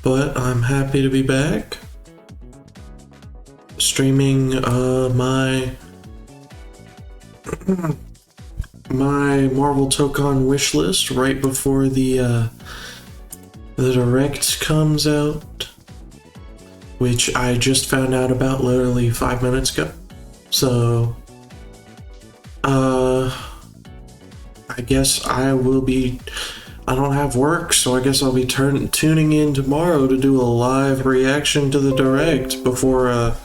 but I'm happy to be back. Streaming my Marvel Tokon wishlist right before the direct comes out, which I just found out about literally 5 minutes ago. So I guess I don't have work, so I guess I'll be tuning in tomorrow to do a live reaction to the direct before, I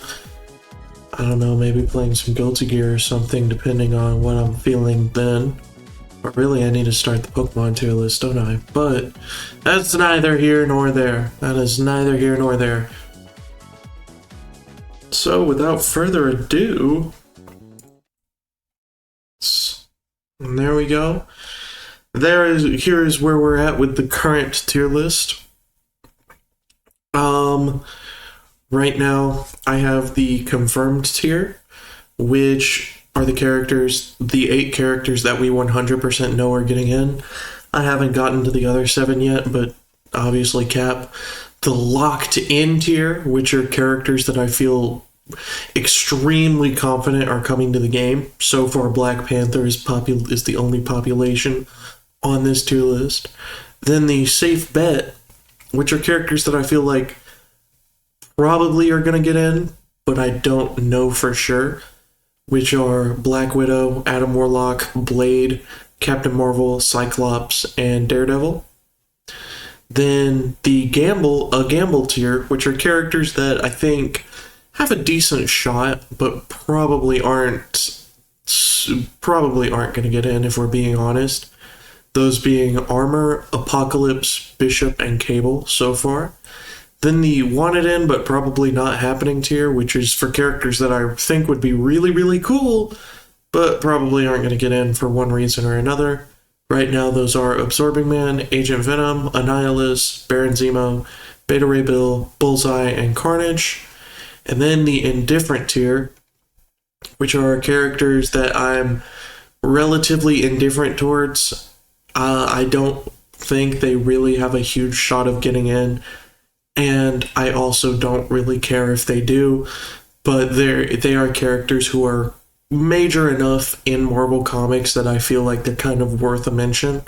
don't know, maybe playing some Guilty Gear or something, depending on what I'm feeling then. But really, I need to start the Pokemon tier list, don't I? But that's neither here nor there. That is neither here nor there. So, without further ado, and there we go. Here is where we're at with the current tier list. Right now I have the confirmed tier, which are the 8 characters that we 100% know are getting in. I haven't gotten to the other 7 yet, but obviously Cap. The locked in tier, which are characters that I feel extremely confident are coming to the game. So far, Black Panther is the only population on this tier list. Then the safe bet, which are characters that I feel like probably are going to get in, but I don't know for sure, which are Black Widow, Adam Warlock, Blade, Captain Marvel, Cyclops, and Daredevil. Then the gamble tier, which are characters that I think have a decent shot, but probably aren't going to get in if we're being honest. Those being Armor, Apocalypse, Bishop, and Cable so far. Then the wanted in but probably not happening tier, which is for characters that I think would be really, really cool, but probably aren't going to get in for one reason or another. Right now, those are Absorbing Man, Agent Venom, Annihilus, Baron Zemo, Beta Ray Bill, Bullseye, and Carnage. And then the indifferent tier, which are characters that I'm relatively indifferent towards. I don't think they really have a huge shot of getting in, and I also don't really care if they do, but they are characters who are major enough in Marvel Comics that I feel like they're kind of worth a mention.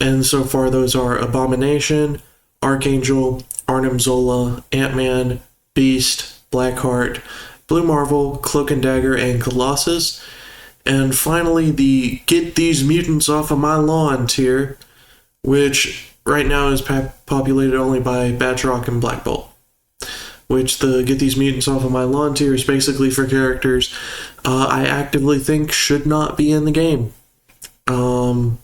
And so far those are Abomination, Archangel, Arnim Zola, Ant-Man, Beast, Blackheart, Blue Marvel, Cloak and Dagger, and Colossus. And finally, the Get These Mutants Off of My Lawn tier, which right now is populated only by Batroc and Black Bolt. Which the Get These Mutants Off of My Lawn tier is basically for characters I actively think should not be in the game. And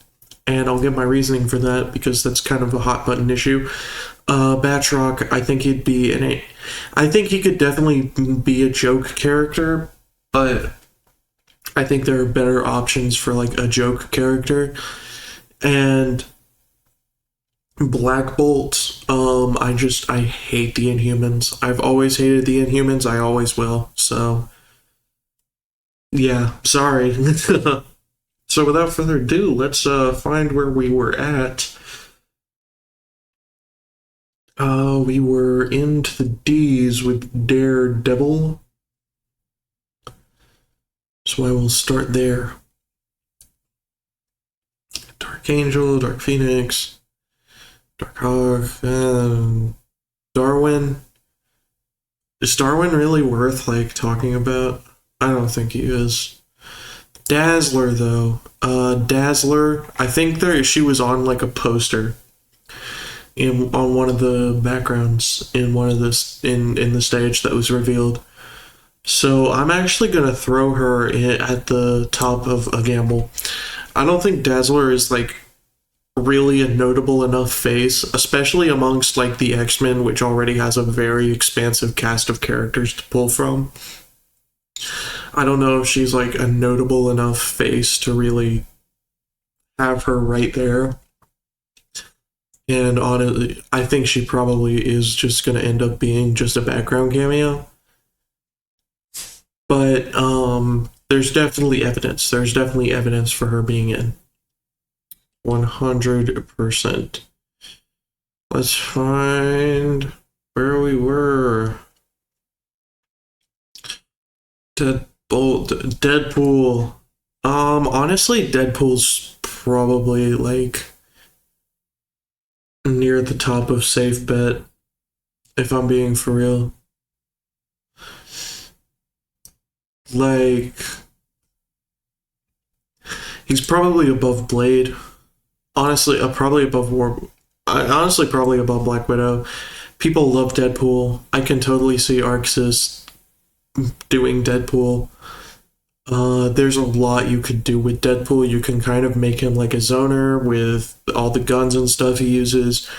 I'll give my reasoning for that because that's kind of a hot button issue. Batroc, I think I think he could definitely be a joke character, but I think there are better options for like a joke character. And Black Bolt, I hate the Inhumans. I've always hated the Inhumans, I always will, so yeah, sorry. So without further ado, let's find where we were at. We were into the D's with Daredevil, so I will start there. Dark Angel, Dark Phoenix, Dark Hawk, Darwin. Is Darwin really worth like talking about? I don't think he is. Dazzler though. Dazzler, I think she was on like a poster on one of the backgrounds in one of this in the stage that was revealed. So I'm actually gonna throw her at the top of a gamble. I don't think Dazzler is like really a notable enough face, especially amongst like the X-Men, which already has a very expansive cast of characters to pull from. I don't know if she's like a notable enough face to really have her right there. And honestly, I think she probably is just going to end up being just a background cameo. But there's definitely evidence. There's definitely evidence for her being in. 100%. Let's find where we were. Deadpool. Honestly, Deadpool's probably like near the top of safe bet, if I'm being for real. Like, he's probably above Blade. Honestly, probably above honestly, probably above Black Widow. People love Deadpool. I can totally see Arcsys doing Deadpool. There's a lot you could do with Deadpool. You can kind of make him like a zoner with all the guns and stuff he uses.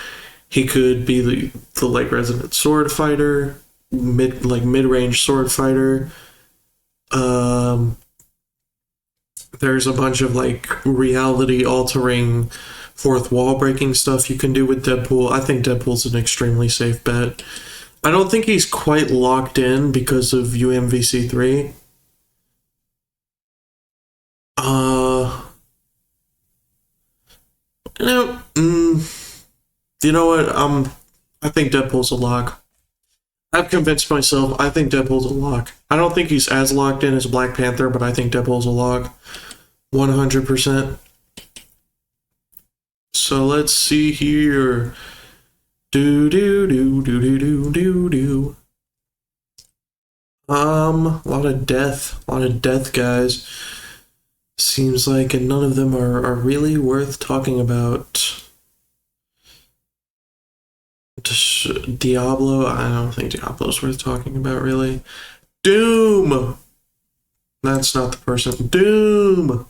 He could be the like resident sword fighter, mid-range sword fighter. There's a bunch of like reality altering, fourth wall breaking stuff you can do with Deadpool. I think Deadpool's an extremely safe bet. I don't think he's quite locked in because of UMVC3. No, you know what? I think Deadpool's a lock. I've convinced myself. I think Deadpool's a lock. I don't think he's as locked in as Black Panther, but I think Deadpool's a lock. 100%. So let's see here. Do do do do do do do do. A lot of death, guys. Seems like none of them are really worth talking about. Diablo, I don't think Diablo's worth talking about, really. Doom! That's not the person. Doom!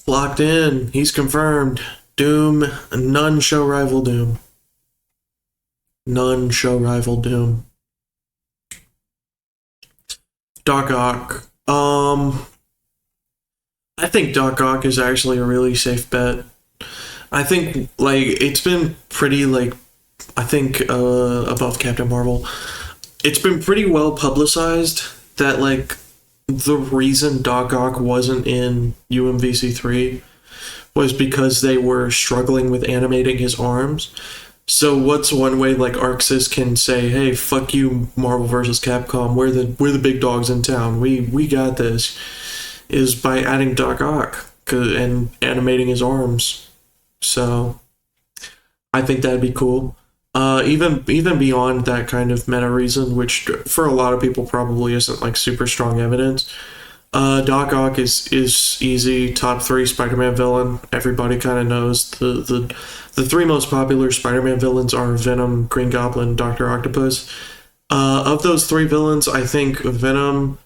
Locked in. He's confirmed. Doom. None show rival Doom. None show rival Doom. Doc Ock. I think Doc Ock is actually a really safe bet. I think, like, it's been pretty, like, I think above Captain Marvel. It's been pretty well publicized that, like, the reason Doc Ock wasn't in UMVC3 was because they were struggling with animating his arms. So what's one way like Arcsys can say, "Hey, fuck you, Marvel vs. Capcom. We're the big dogs in town. We got this," is by adding Doc Ock and animating his arms. So I think that'd be cool. Even beyond that kind of meta reason, which for a lot of people probably isn't like super strong evidence. Doc Ock is easy top 3 Spider-Man villain. Everybody kind of knows the 3 most popular Spider-Man villains are Venom, Green Goblin, Dr. Octopus. Of those 3 villains, I think Venom's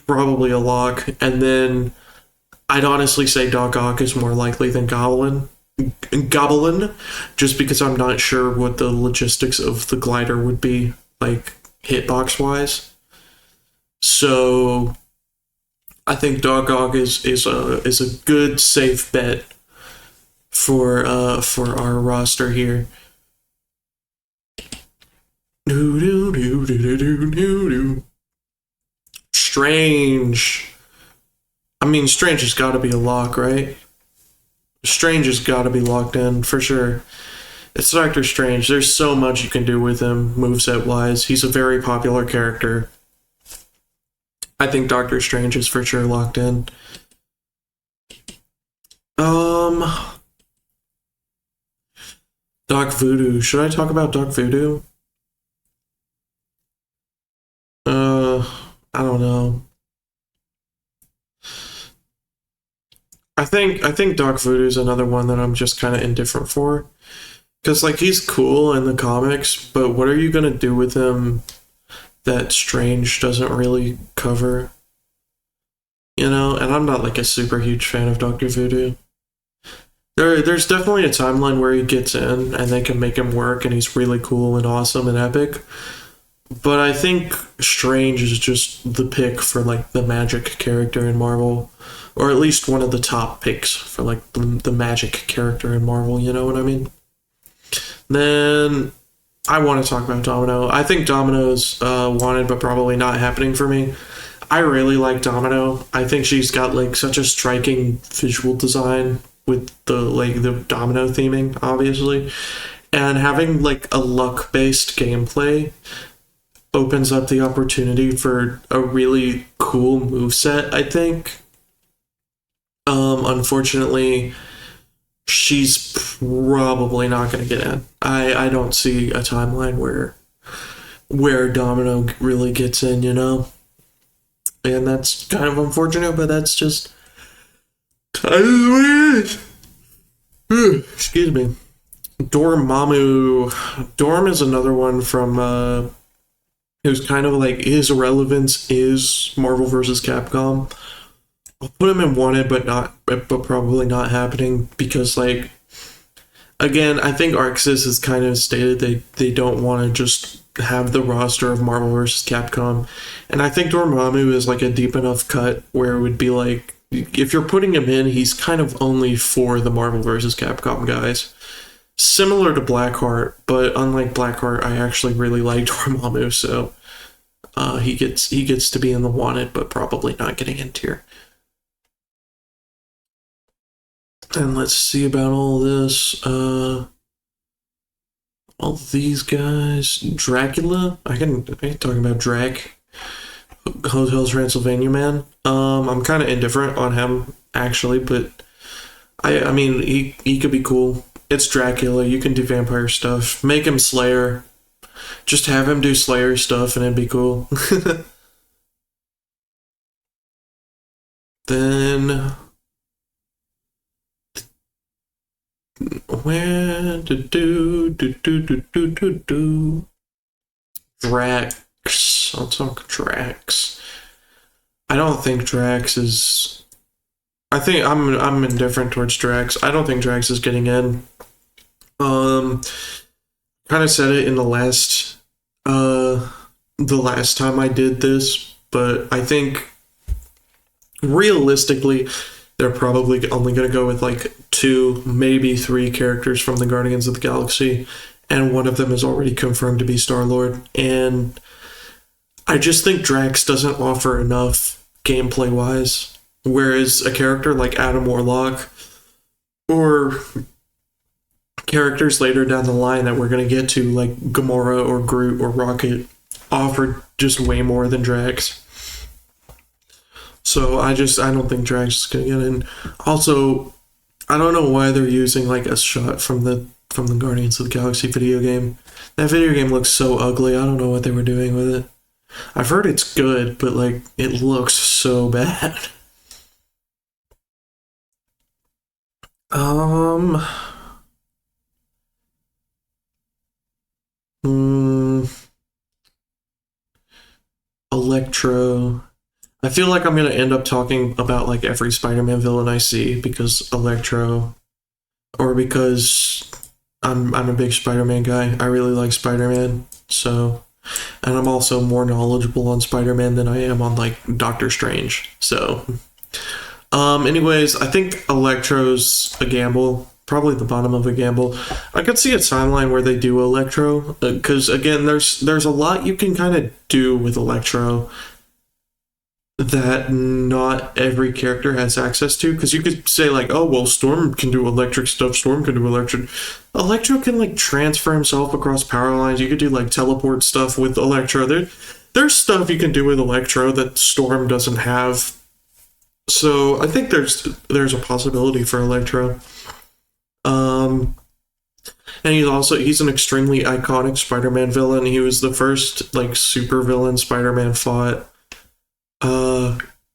probably a lock, and then I'd honestly say Doc Ock is more likely than Goblin, just because I'm not sure what the logistics of the glider would be, like hitbox wise. So I think Doc Ock is a good safe bet for our roster here. Strange. I mean, Strange has got to be a lock, right? Strange has got to be locked in for sure. It's Doctor Strange. There's so much you can do with him, moveset wise. He's a very popular character. I think Doctor Strange is for sure locked in. Doc Voodoo. Should I talk about Doc Voodoo? I don't know. I think Doc Voodoo is another one that I'm just kind of indifferent for, because like he's cool in the comics, but what are you gonna do with him that Strange doesn't really cover? You know, and I'm not like a super huge fan of Dr. Voodoo. There's definitely a timeline where he gets in and they can make him work and he's really cool and awesome and epic. But I think Strange is just the pick for like the magic character in Marvel, or at least one of the top picks for like the magic character in Marvel, you know what I mean? Then I want to talk about Domino. I think Domino's wanted but probably not happening for me. I really like Domino. I think she's got like such a striking visual design with the Domino theming, obviously. And having like a luck-based gameplay opens up the opportunity for a really cool moveset, I think. Unfortunately, she's probably not going to get in. I don't see a timeline where Domino really gets in, you know? And that's kind of unfortunate, but that's just excuse me. Dormammu. Dorm is another one from who's kind of like, his relevance is Marvel vs. Capcom. I'll put him in wanted, but probably not happening because, like, again, I think Arcsys has kind of stated they don't want to just have the roster of Marvel vs. Capcom, and I think Dormammu is like a deep enough cut where it would be like, if you're putting him in, he's kind of only for the Marvel vs. Capcom guys. Similar to Blackheart, but unlike Blackheart, I actually really like Dormammu, so he gets to be in the wanted, but probably not getting in tier. And let's see about all this. All these guys. Dracula. I can talk about Drac. Hotel Transylvania man. I'm kind of indifferent on him actually, but I mean he could be cool. It's Dracula. You can do vampire stuff. Make him Slayer. Just have him do Slayer stuff, and it'd be cool. Then. Where do Drax. I'll talk Drax. I don't think Drax is. I think I'm indifferent towards Drax. I don't think Drax is getting in. Kind of said it in the last time I did this, but I think realistically they're probably only going to go with like 2, maybe 3 characters from the Guardians of the Galaxy, and one of them is already confirmed to be Star-Lord. And I just think Drax doesn't offer enough gameplay-wise, whereas a character like Adam Warlock or characters later down the line that we're going to get to, like Gamora or Groot or Rocket, offer just way more than Drax. So I don't think Drax is gonna get in. Also, I don't know why they're using like a shot from the Guardians of the Galaxy video game. That video game looks so ugly. I don't know what they were doing with it. I've heard it's good, but like it looks so bad. Electro. I feel like I'm going to end up talking about like every Spider-Man villain I see because Electro, or because I'm a big Spider-Man guy. I really like Spider-Man, so, and I'm also more knowledgeable on Spider-Man than I am on like Doctor Strange. So, anyways, I think Electro's a gamble, probably the bottom of a gamble. I could see a timeline where they do Electro, because again, there's a lot you can kind of do with Electro that not every character has access to, because you could say like, oh well, Storm can do electric stuff, Storm can do Electro can like transfer himself across power lines. You could do like teleport stuff with Electro. There's stuff you can do with Electro that Storm doesn't have, so I think there's a possibility for Electro. And he's an extremely iconic Spider-Man villain. He was the first like super villain Spider-Man fought.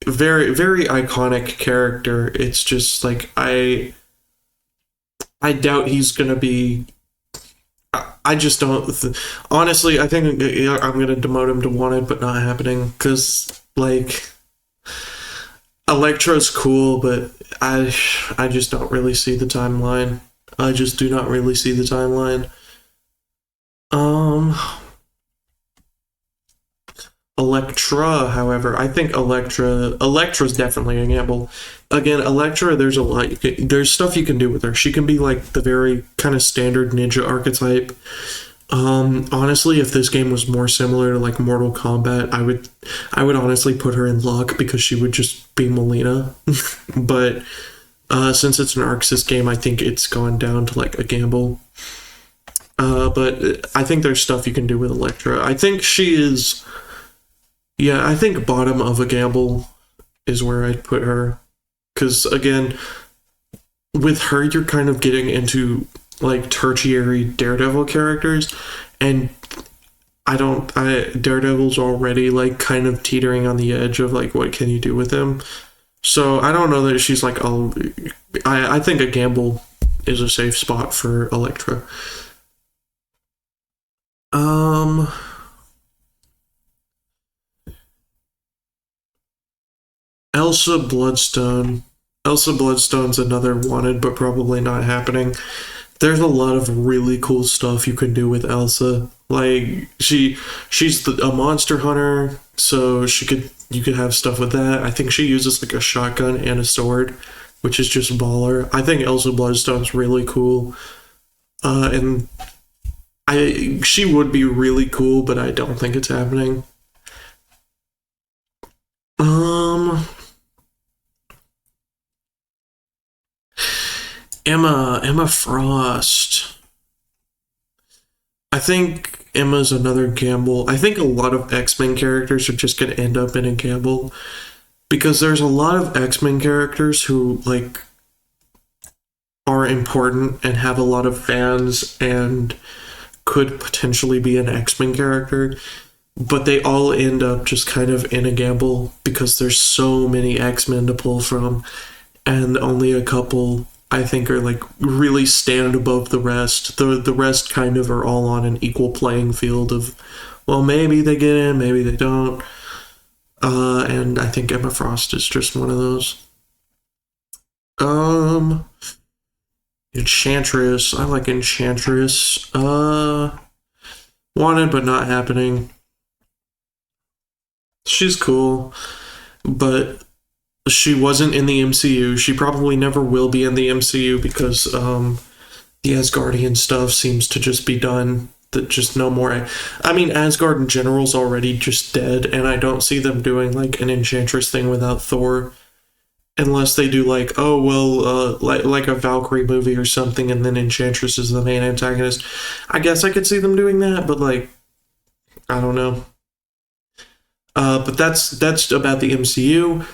Very, very iconic character. It's just like I doubt he's gonna be. I just don't. Honestly, I think I'm gonna demote him to wanted, but not happening, because like Electro's cool, but I just don't really see the timeline. I just do not really see the timeline. Electra, however, I think Electra's definitely a gamble. Again, Electra, there's stuff you can do with her. She can be like the very kind of standard ninja archetype. Honestly, if this game was more similar to like Mortal Kombat, I would honestly put her in luck because she would just be Melina. But since it's an Arcsys game, I think it's gone down to like a gamble. But I think there's stuff you can do with Electra. I think she is, yeah, I think bottom of a gamble is where I'd put her. Because again, with her, you're kind of getting into like tertiary Daredevil characters, and Daredevil's already like kind of teetering on the edge of like what can you do with him. So I don't know that she's like, oh, I think a gamble is a safe spot for Elektra. Um, Elsa Bloodstone. Elsa Bloodstone's another wanted, but probably not happening. There's a lot of really cool stuff you can do with Elsa. Like she's a monster hunter, so you could have stuff with that. I think she uses like a shotgun and a sword, which is just baller. I think Elsa Bloodstone's really cool. And she would be really cool, but I don't think it's happening. Um Emma Frost. I think Emma's another gamble. I think a lot of X-Men characters are just going to end up in a gamble because there's a lot of X-Men characters who like are important and have a lot of fans and could potentially be an X-Men character, but they all end up just kind of in a gamble because there's so many X-Men to pull from and only a couple I think are like really stand above the rest. The rest kind of are all on an equal playing field of, well, maybe they get in, maybe they don't. And I think Emma Frost is just one of those. Enchantress. I like Enchantress. Wanted but not happening. She's cool, but she wasn't in the MCU. She probably never will be in the MCU because the Asgardian stuff seems to just be done. That just no more. I mean, Asgard in general is already just dead, and I don't see them doing like an Enchantress thing without Thor, unless they do like, oh well, like a Valkyrie movie or something, and then Enchantress is the main antagonist. I guess I could see them doing that, but like, I don't know. But that's about the MCU.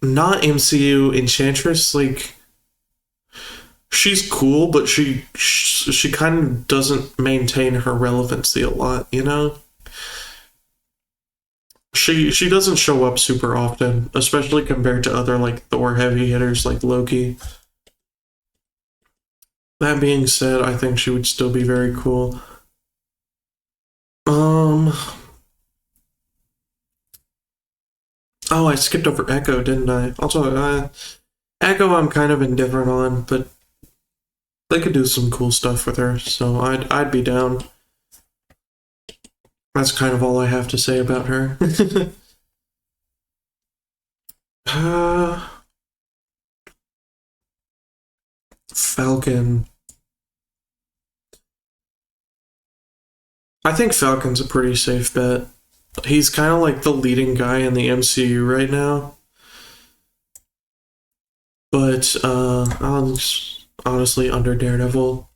Not MCU Enchantress, like she's cool, but she kind of doesn't maintain her relevancy a lot, you know? She doesn't show up super often, especially compared to other like Thor heavy hitters like Loki. That being said, I think she would still be very cool. Oh, I skipped over Echo, didn't I? Also, Echo I'm kind of indifferent on, but they could do some cool stuff with her, so I'd be down. That's kind of all I have to say about her. Falcon. I think Falcon's a pretty safe bet. He's kind of like the leading guy in the MCU right now. But honestly under Daredevil.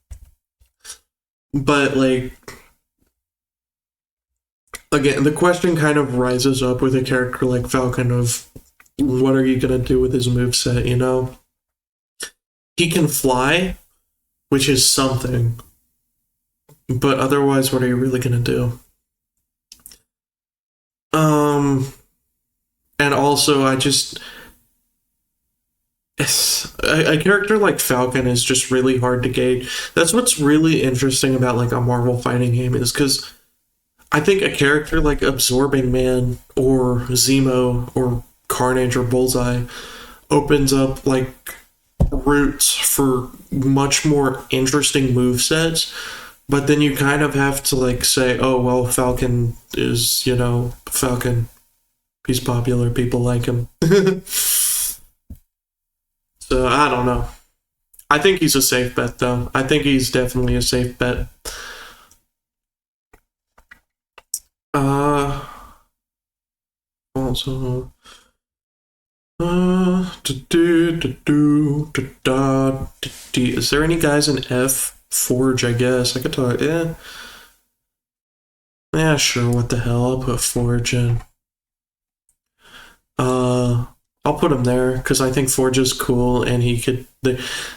But like again, the question kind of rises up with a character like Falcon of what are you gonna do with his moveset, you know? He can fly, which is something. But otherwise, what are you really gonna do? And also I just a character like Falcon is just really hard to gauge. That's what's really interesting about like a Marvel fighting game is because I think a character like Absorbing Man or Zemo or Carnage or Bullseye opens up like routes for much more interesting movesets, but then you kind of have to like say, oh well, Falcon is, you know, Falcon. He's popular, people like him. So I don't know. I think he's a safe bet though. I think he's definitely a safe bet. also. Is there any guys in F? Forge, I guess. I could talk. Yeah. Yeah, sure. What the hell? I'll put Forge in. I'll put him there because I think Forge is cool and he could.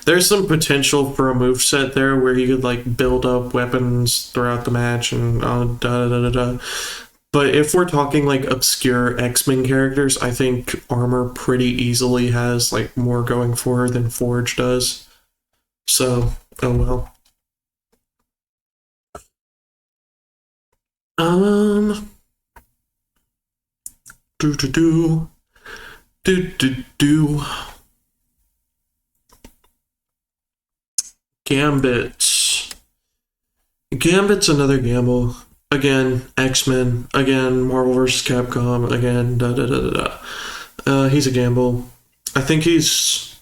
There's some potential for a moveset there where he could like build up weapons throughout the match and But if we're talking like obscure X-Men characters, I think Armor pretty easily has like more going for her than Forge does. So, oh well. Do. Gambit. Gambit's another gamble. Again, X-Men. Again, Marvel vs. Capcom. Again, he's a gamble. I think he's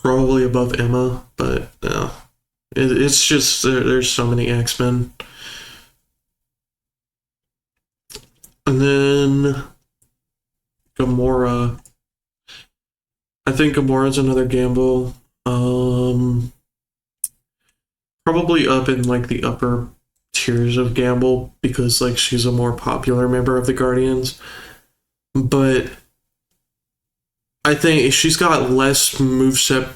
probably above Emma, but it's just there's so many X-Men. And then Gamora. I think Gamora's another gamble. Probably up in like the upper tiers of gamble because like she's a more popular member of the Guardians. But I think she's got less moveset.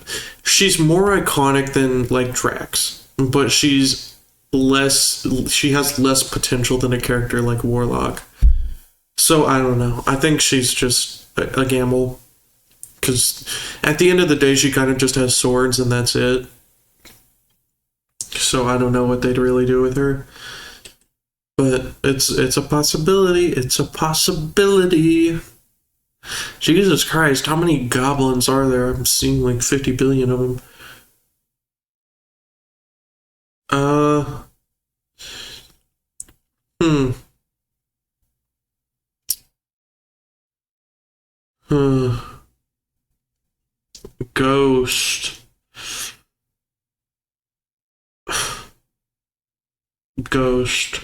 She's more iconic than like Drax, but she has less potential than a character like Warlock. So I don't know. I think she's just a gamble. Because at the end of the day, she kind of just has swords and that's it. So I don't know what they'd really do with her. But it's a possibility. It's a possibility. Jesus Christ, how many goblins are there? I'm seeing like 50 billion of them. Ghost. Ghost.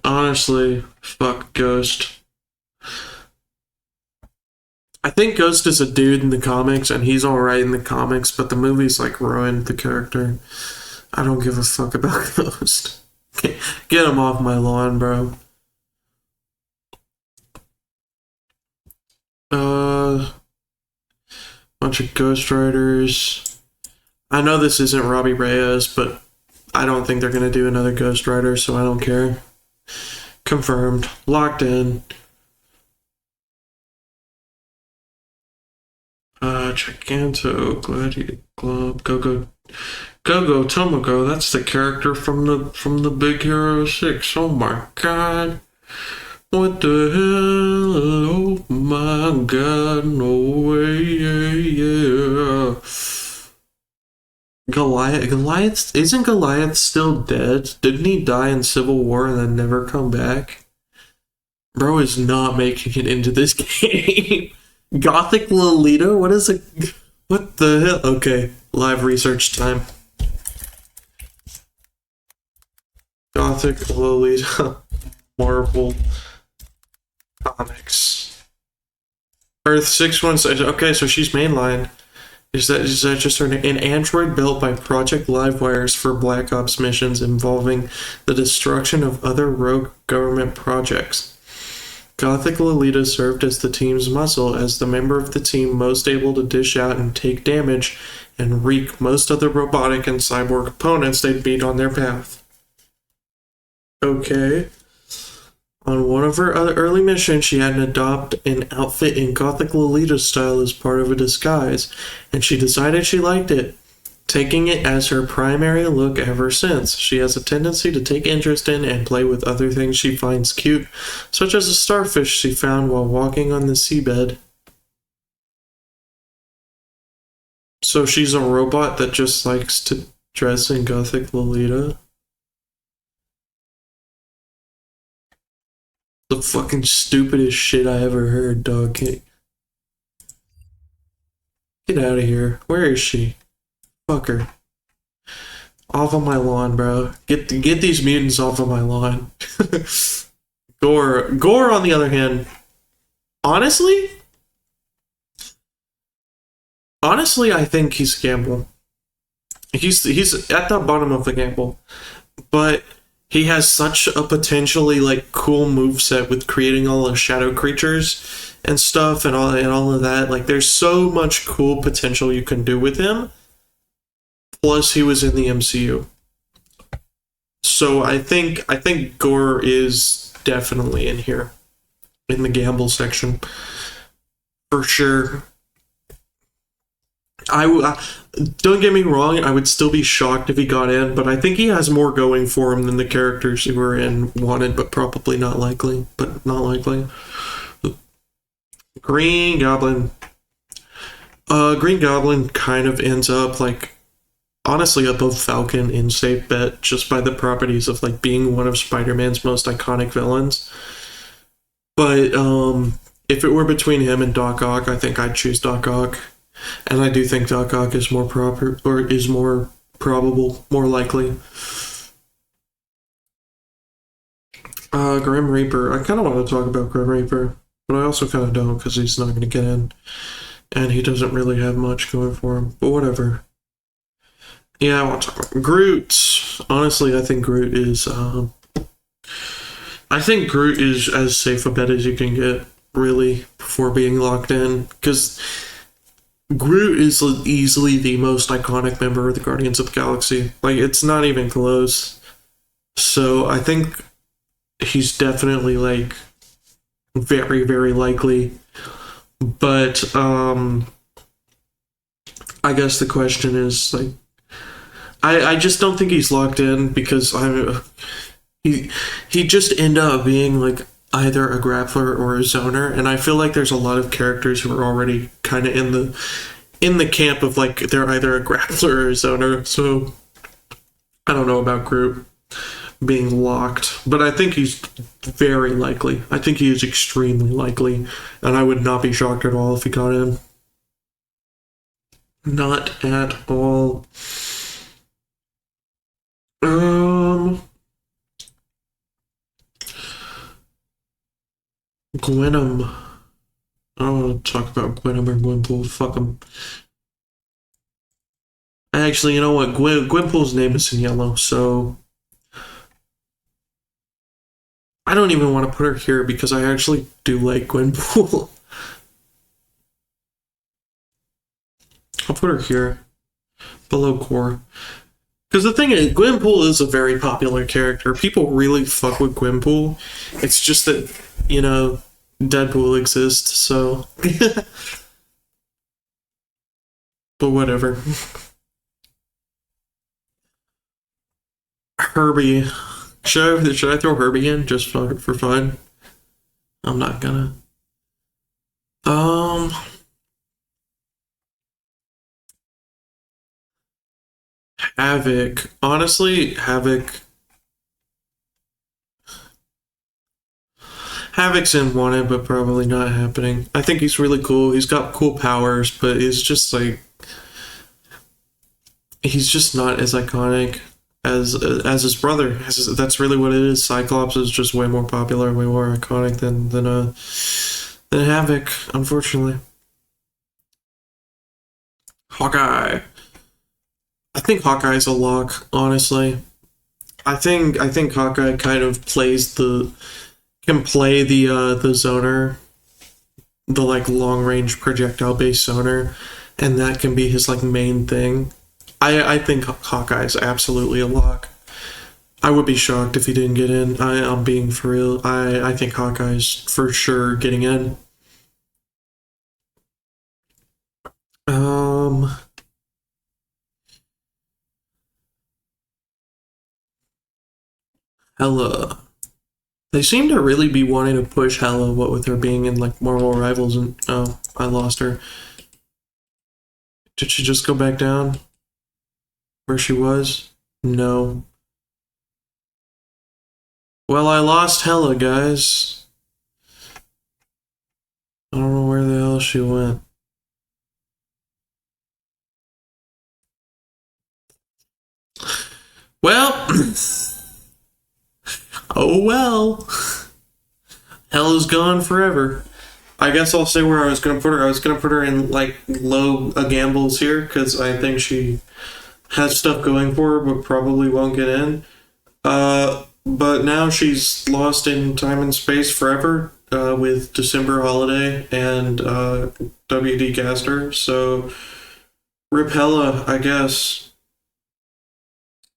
Honestly, fuck Ghost. I think Ghost is a dude in the comics, and he's alright in the comics, but the movie's like ruined the character. I don't give a fuck about Ghost. Get him off my lawn, bro. Bunch of Ghost Riders. I know this isn't Robbie Reyes, but I don't think they're gonna do another Ghost Rider, so I don't care. Confirmed. Locked in. Giganto, Gladiator Club, Go Tomogo. That's the character from the Big Hero 6. Oh my god. What the hell? Oh my god, no way, yeah. Goliath, isn't Goliath still dead? Didn't he die in Civil War and then never come back? Bro is not making it into this game. Gothic Lolita? What is it? What the hell? Okay, live research time. Gothic Lolita. Marvel Comics. Earth 616. Okay, so she's mainline. Is that just an android built by Project Livewires for Black Ops missions involving the destruction of other rogue government projects? Gothic Lolita served as the team's muscle, as the member of the team most able to dish out and take damage and wreak most of the robotic and cyborg opponents they'd meet on their path. Okay. On one of her other early missions, she had to adopt an outfit in Gothic Lolita style as part of a disguise, and she decided she liked it, taking it as her primary look ever since. She has a tendency to take interest in and play with other things she finds cute, such as a starfish she found while walking on the seabed. So she's a robot that just likes to dress in Gothic Lolita? The fucking stupidest shit I ever heard, dog. Get out of here. Where is she? Fuck her. Off of my lawn, bro. Get these mutants off of my lawn. Gore, on the other hand, honestly, I think he's a gamble. He's at the bottom of the gamble, but he has such a potentially like cool moveset with creating all the shadow creatures and stuff and all of that. Like there's so much cool potential you can do with him. Plus he was in the MCU. So I think Gore is definitely in here in the gamble section for sure. Don't get me wrong, I would still be shocked if he got in, but I think he has more going for him than the characters who were in wanted, but probably not likely. Green Goblin. Green Goblin kind of ends up like honestly above Falcon in safe bet just by the properties of like being one of Spider-Man's most iconic villains. But if it were between him and Doc Ock, I think I'd choose Doc Ock. And I do think Doc Ock is more proper, or is more probable, more likely. Grim Reaper. I kind of want to talk about Grim Reaper, but I also kind of don't because he's not going to get in. And he doesn't really have much going for him, but whatever. Yeah, I want to talk about Groot. Honestly, I think Groot is as safe a bet as you can get, really, before being locked in. Because Groot is easily the most iconic member of the Guardians of the Galaxy. Like, it's not even close. So I think he's definitely, like, very, very likely. But, I guess the question is, like, I just don't think he's locked in because he just ended up being, like, either a grappler or a zoner, and I feel like there's a lot of characters who are already kind of in the camp of like they're either a grappler or a zoner. So I don't know about Groot being locked, but I think he's very likely. I think he is extremely likely, and I would not be shocked at all if he got in. Not at all. Gwenom. I don't want to talk about Gwenom or Gwenpool. Fuck them. Actually, you know what? Gwenpool's name is in yellow, so I don't even want to put her here because I actually do like Gwenpool. I'll put her here, below Core. Because the thing is, Gwenpool is a very popular character. People really fuck with Gwenpool. It's just that, you know, Deadpool exists, so... But whatever. Herbie. Should I throw Herbie in just for fun? I'm not gonna. Havoc. Honestly, Havoc's in wanted, but probably not happening. I think he's really cool. He's got cool powers, but he's just like he's just not as iconic as his brother. That's really what it is. Cyclops is just way more popular, way more iconic than Havoc, unfortunately. Hawkeye. I think Hawkeye's a lock, honestly. I think Hawkeye kind of can play the zoner, the like long range projectile based zoner, and that can be his like main thing. I think Hawkeye's absolutely a lock. I would be shocked if he didn't get in. I'm being for real. I think Hawkeye's for sure getting in. Hela. They seem to really be wanting to push Hela, what with her being in like Marvel Rivals, and oh, I lost her. Did she just go back down where she was? No. Well, I lost Hela, guys. I don't know where the hell she went. Well, oh well. Hell is gone forever. I guess I'll say where I was gonna put her. I was gonna put her in like low gambles here because I think she has stuff going for her, but probably won't get in. But now she's lost in time and space forever with December Holiday and WD Caster. So Repella, I guess.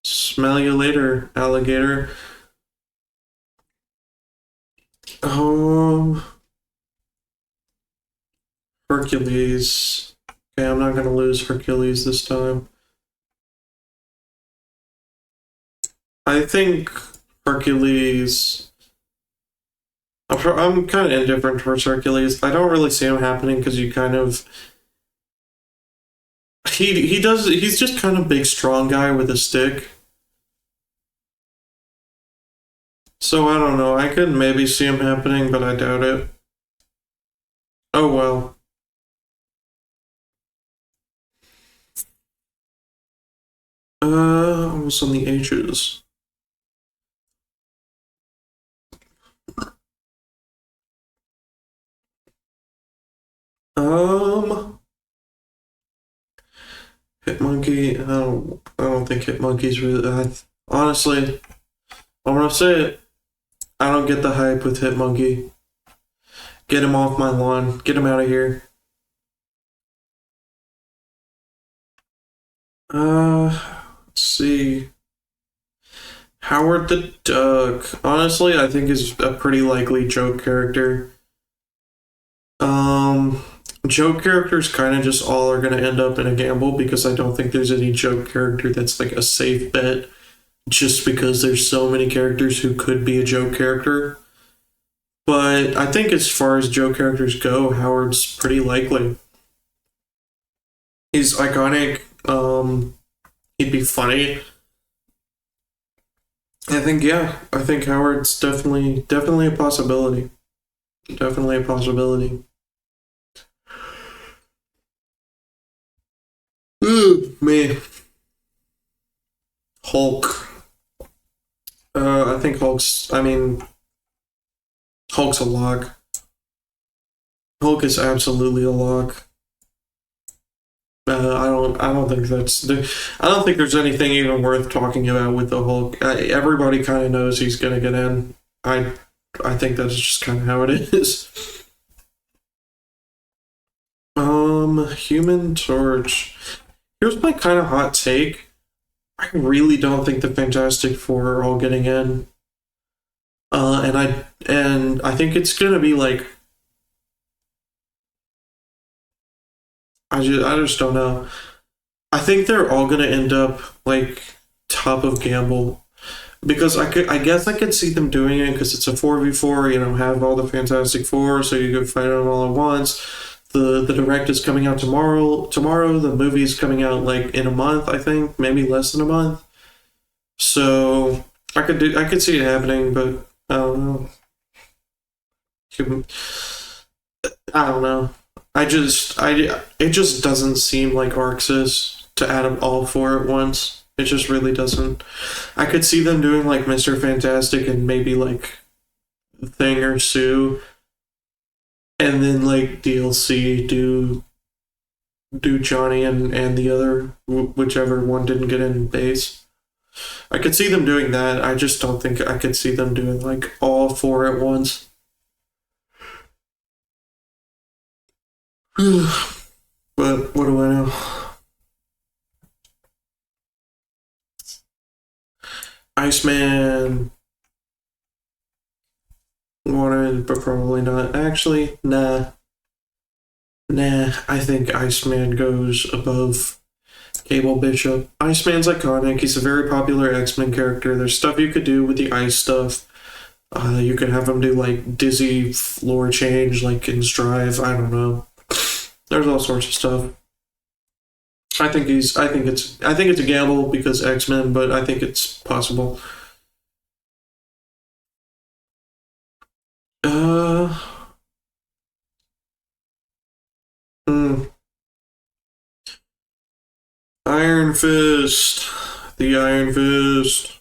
Smell you later, alligator. Um, Hercules. Okay, I'm not gonna lose Hercules this time. I think Hercules. I'm kind of indifferent towards Hercules. I don't really see him happening because you kind of he does. He's just kind of big, strong guy with a stick. So I don't know. I could maybe see him happening, but I doubt it. Oh well. Almost on the ages. Hitmonkey. I don't think Hitmonkey's really. Honestly, I'm gonna say it. I don't get the hype with Hitmonkey. Get him off my lawn. Get him out of here. Let's see. Howard the Duck. Honestly, I think is a pretty likely joke character. Joke characters kind of just all are gonna end up in a gamble because I don't think there's any joke character that's like a safe bet just because there's so many characters who could be a joke character. But I think as far as joke characters go, Howard's pretty likely. He's iconic. He'd be funny. I think Howard's definitely a possibility. Definitely a possibility. Ooh, me. Hulk. I think Hulk's a lock. Hulk is absolutely a lock. I don't think I don't think there's anything even worth talking about with the Hulk. Everybody kind of knows he's gonna get in. I think that's just kind of how it is. Human Torch. Here's my kind of hot take. I really don't think the Fantastic Four are all getting in. And I think it's gonna be like I just don't know. I think they're all gonna end up like top of Gamble because I guess I could see them doing it because it's a 4v4. You know, have all the Fantastic Four, so you could fight them all at once. The direct is coming out tomorrow. Tomorrow the movie's coming out like in a month. I think maybe less than a month. So I could see it happening, but I don't know. I don't know. It just doesn't seem like Arcsys to add them all four at once. It just really doesn't. I could see them doing like Mr. Fantastic and maybe like Thing or Sue, and then like DLC do Johnny and the other whichever one didn't get in base. I could see them doing that. I just don't think I could see them doing like all four at once. But what do I know? Iceman wanted, but probably not. Actually, nah. Nah, I think Iceman goes above Cable Bishop. Iceman's iconic. He's a very popular X-Men character. There's stuff you could do with the ice stuff. You could have him do like dizzy floor change, like in Strive. I don't know. There's all sorts of stuff. I think it's a gamble because X-Men, but I think it's possible. Uh, hmm. Iron Fist. The Iron Fist.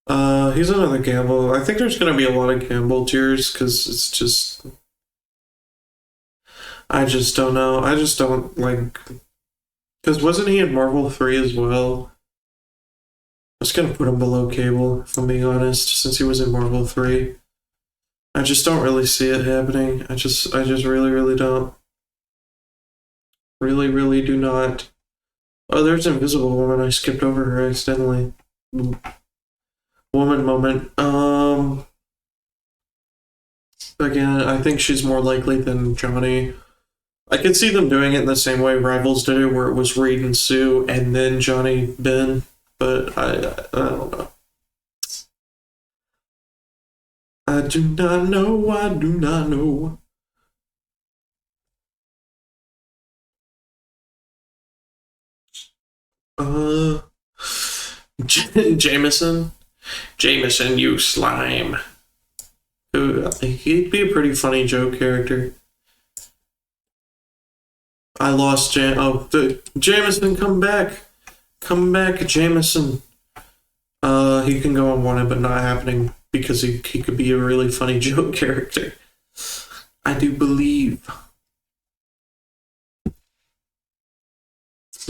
He's another gamble. I think there's gonna be a lot of gamble tiers because it's just I just don't know. I just don't like because wasn't he in Marvel 3 as well? I was gonna put him below Cable, if I'm being honest, since he was in Marvel 3. I just don't really see it happening. I just really, really don't. Really, really do not. Oh, there's Invisible Woman. I skipped over her accidentally. Woman moment. Again, I think she's more likely than Johnny. I could see them doing it in the same way Rivals did it, where it was Reed and Sue, and then Johnny Ben. But I don't know. I do not know. I do not know. Uh, Jameson. Jameson, you slime. Ooh, he'd be a pretty funny joke character. I lost Jameson, come back. Come back, Jameson. He can go unwanted, but not happening because he could be a really funny joke character. I do believe.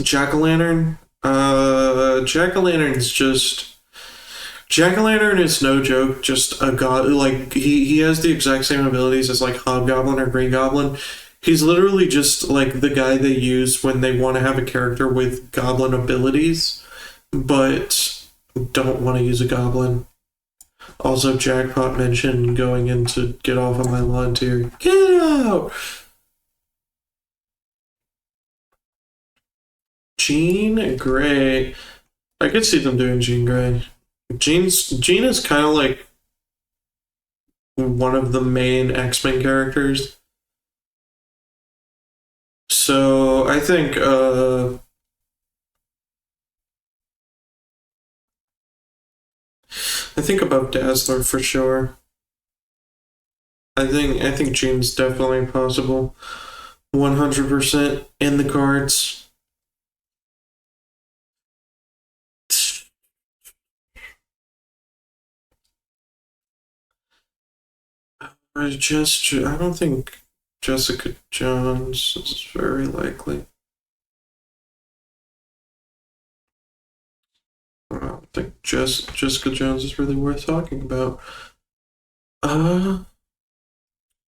Jack-o'-lantern. Jack-o'-lantern's just. Jack-o'-lantern is no joke, just a god. Like, he has the exact same abilities as, like, Hobgoblin or Green Goblin. He's literally just, like, the guy they use when they want to have a character with goblin abilities, but don't want to use a goblin. Also, Jackpot mentioned going in to get off of my lawn tier. Get out! Jean Grey. I could see them doing Jean Grey. Jean is kind of like one of the main X-Men characters. So I think above Dazzler for sure. I think Jean's definitely possible. 100% in the cards. I don't think Jessica Jones is very likely. I don't think Jessica Jones is really worth talking about.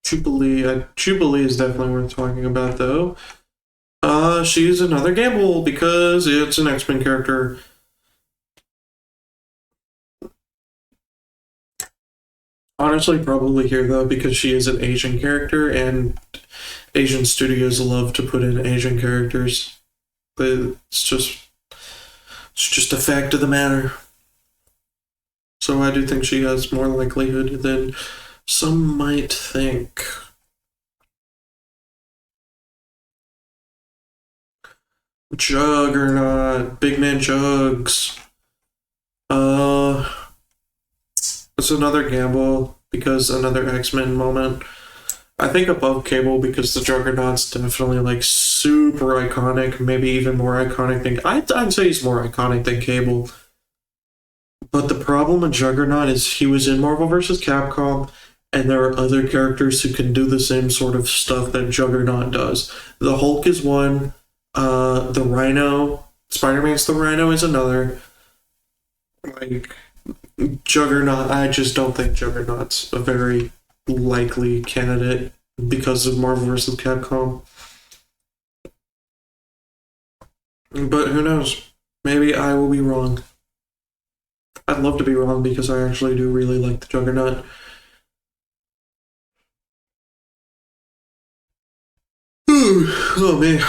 Jubilee is definitely worth talking about though. She's another gamble because it's an X-Men character. Honestly, probably here though because she is an Asian character and Asian studios love to put in Asian characters. It's just a fact of the matter. So I do think she has more likelihood than some might think. Juggernaut, Big Man Jugs. It's another gamble because another X-Men moment. I think above Cable because the Juggernaut's definitely like super iconic, maybe even more iconic than I'd say he's more iconic than Cable. But the problem with Juggernaut is he was in Marvel vs. Capcom, and there are other characters who can do the same sort of stuff that Juggernaut does. The Hulk is one. The Rhino, Spider-Man's the Rhino is another. Like Juggernaut, I just don't think Juggernaut's a very likely candidate because of Marvel vs. Capcom. But who knows? Maybe I will be wrong. I'd love to be wrong because I actually do really like the Juggernaut. Oh man.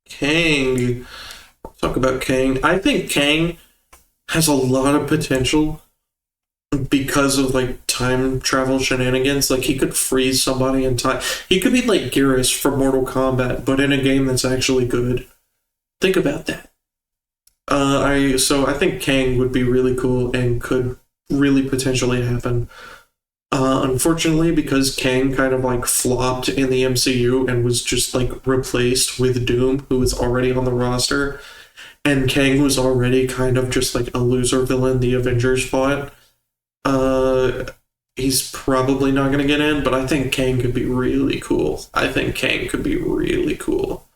Kang. Talk about Kang. I think Kang has a lot of potential because of like time travel shenanigans. Like he could freeze somebody in time. He could be like Geras from Mortal Kombat, but in a game that's actually good. Think about that. I think Kang would be really cool and could really potentially happen. Unfortunately, because Kang kind of like flopped in the MCU and was just like replaced with Doom, who was already on the roster, and Kang was already kind of just like a loser villain the Avengers fought. Uh, he's probably not going to get in, but I think Kang could be really cool. I think Kang could be really cool.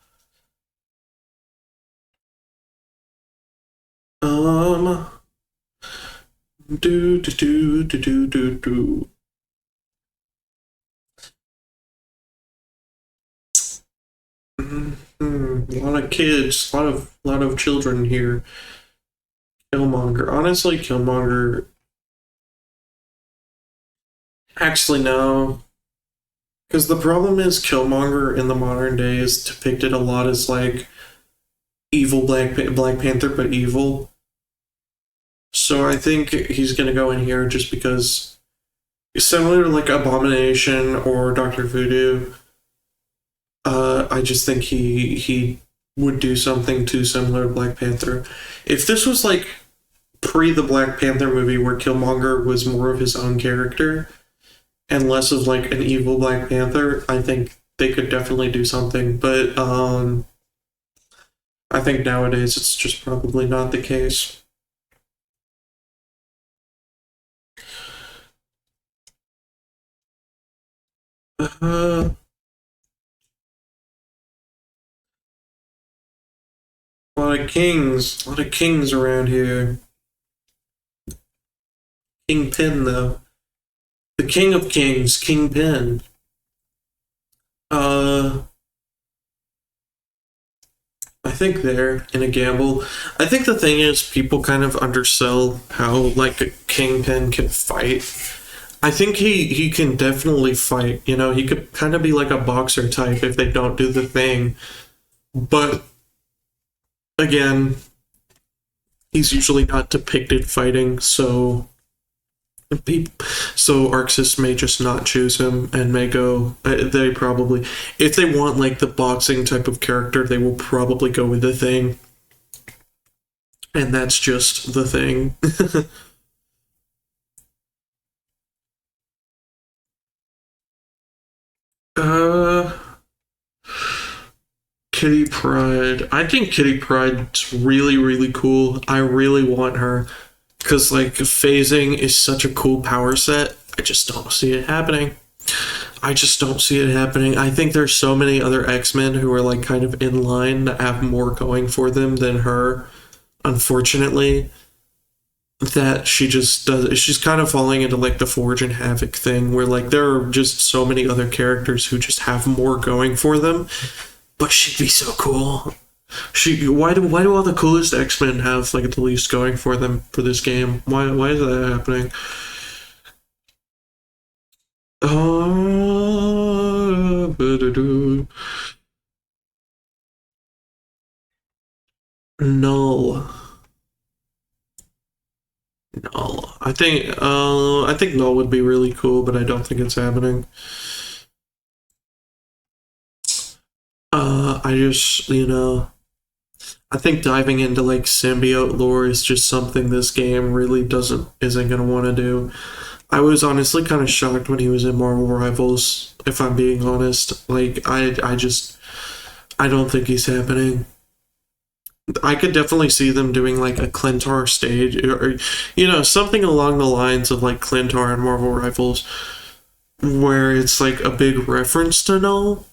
Um, do do do do do do do. A lot of kids, a lot of children here. Killmonger. Honestly, Killmonger. Actually, no. Because the problem is Killmonger in the modern day is depicted a lot as like evil Black Panther, but evil. So I think he's gonna go in here just because, similar to like Abomination or Doctor Voodoo. I just think he would do something too similar to Black Panther. If this was like pre the Black Panther movie where Killmonger was more of his own character and less of like an evil Black Panther, I think they could definitely do something. But I think nowadays it's just probably not the case. Uh, a lot of kings around here. Kingpin though, the king of kings, Kingpin. Uh, I think they're in a gamble. I think the thing is people kind of undersell how like a Kingpin can fight. I think he can definitely fight. You know, he could kind of be like a boxer type if they don't do the thing. But again, he's usually not depicted fighting, so Arcsys may just not choose him and may go. They probably, if they want like the boxing type of character, they will probably go with the thing, and that's just the thing. uh, Kitty Pryde. I think Kitty Pryde's really cool. I really want her because like phasing is such a cool power set. I just don't see it happening. I just don't see it happening. I think there's so many other X-Men who are like kind of in line that have more going for them than her, unfortunately. That she just does, she's kind of falling into like the Forge and Havoc thing where like there are just so many other characters who just have more going for them. But she'd be so cool. Why do all the coolest X-Men have like the least going for them for this game? Why is that happening? Null. Null. I think Null would be really cool, but I don't think it's happening. I just, I think diving into like symbiote lore is just something this game really isn't gonna want to do. I was honestly kind of shocked when he was in Marvel Rivals, if I'm being honest. Like I don't think he's happening. I could definitely see them doing like a Clintar stage or something along the lines of like Clintar and Marvel Rivals where it's like a big reference to Null,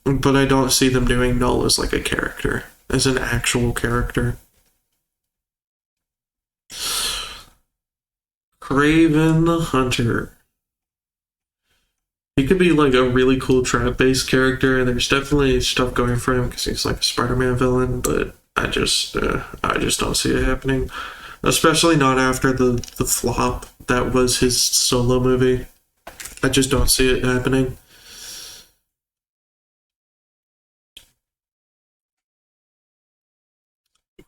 but I don't see them doing Null as like a character, as an actual character. Craven the Hunter. He could be like a really cool trap-based character. There's definitely stuff going for him because he's like a Spider-Man villain, but I just don't see it happening. Especially not after the flop that was his solo movie. I just don't see it happening.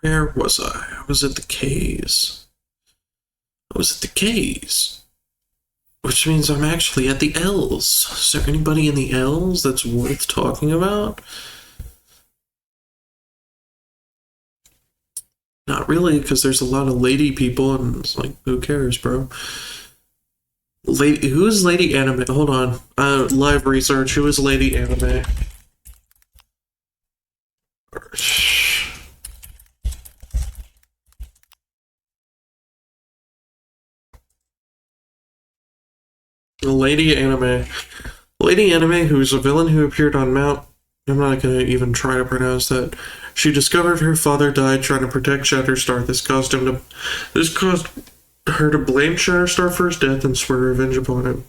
Where was I? I was at the K's. I was at the K's. Which means I'm actually at the L's. Is there anybody in the L's that's worth talking about? Not really, because there's a lot of lady people, and it's like, who cares, bro? Lady, who is Lady Anime? Hold on. Live research. Who is Lady Anime? Lady Anime. Lady Anime, who's a villain who appeared on Mount. I'm not gonna even try to pronounce that. She discovered her father died trying to protect Shatterstar. This caused her to blame Shatterstar for his death and swear revenge upon him.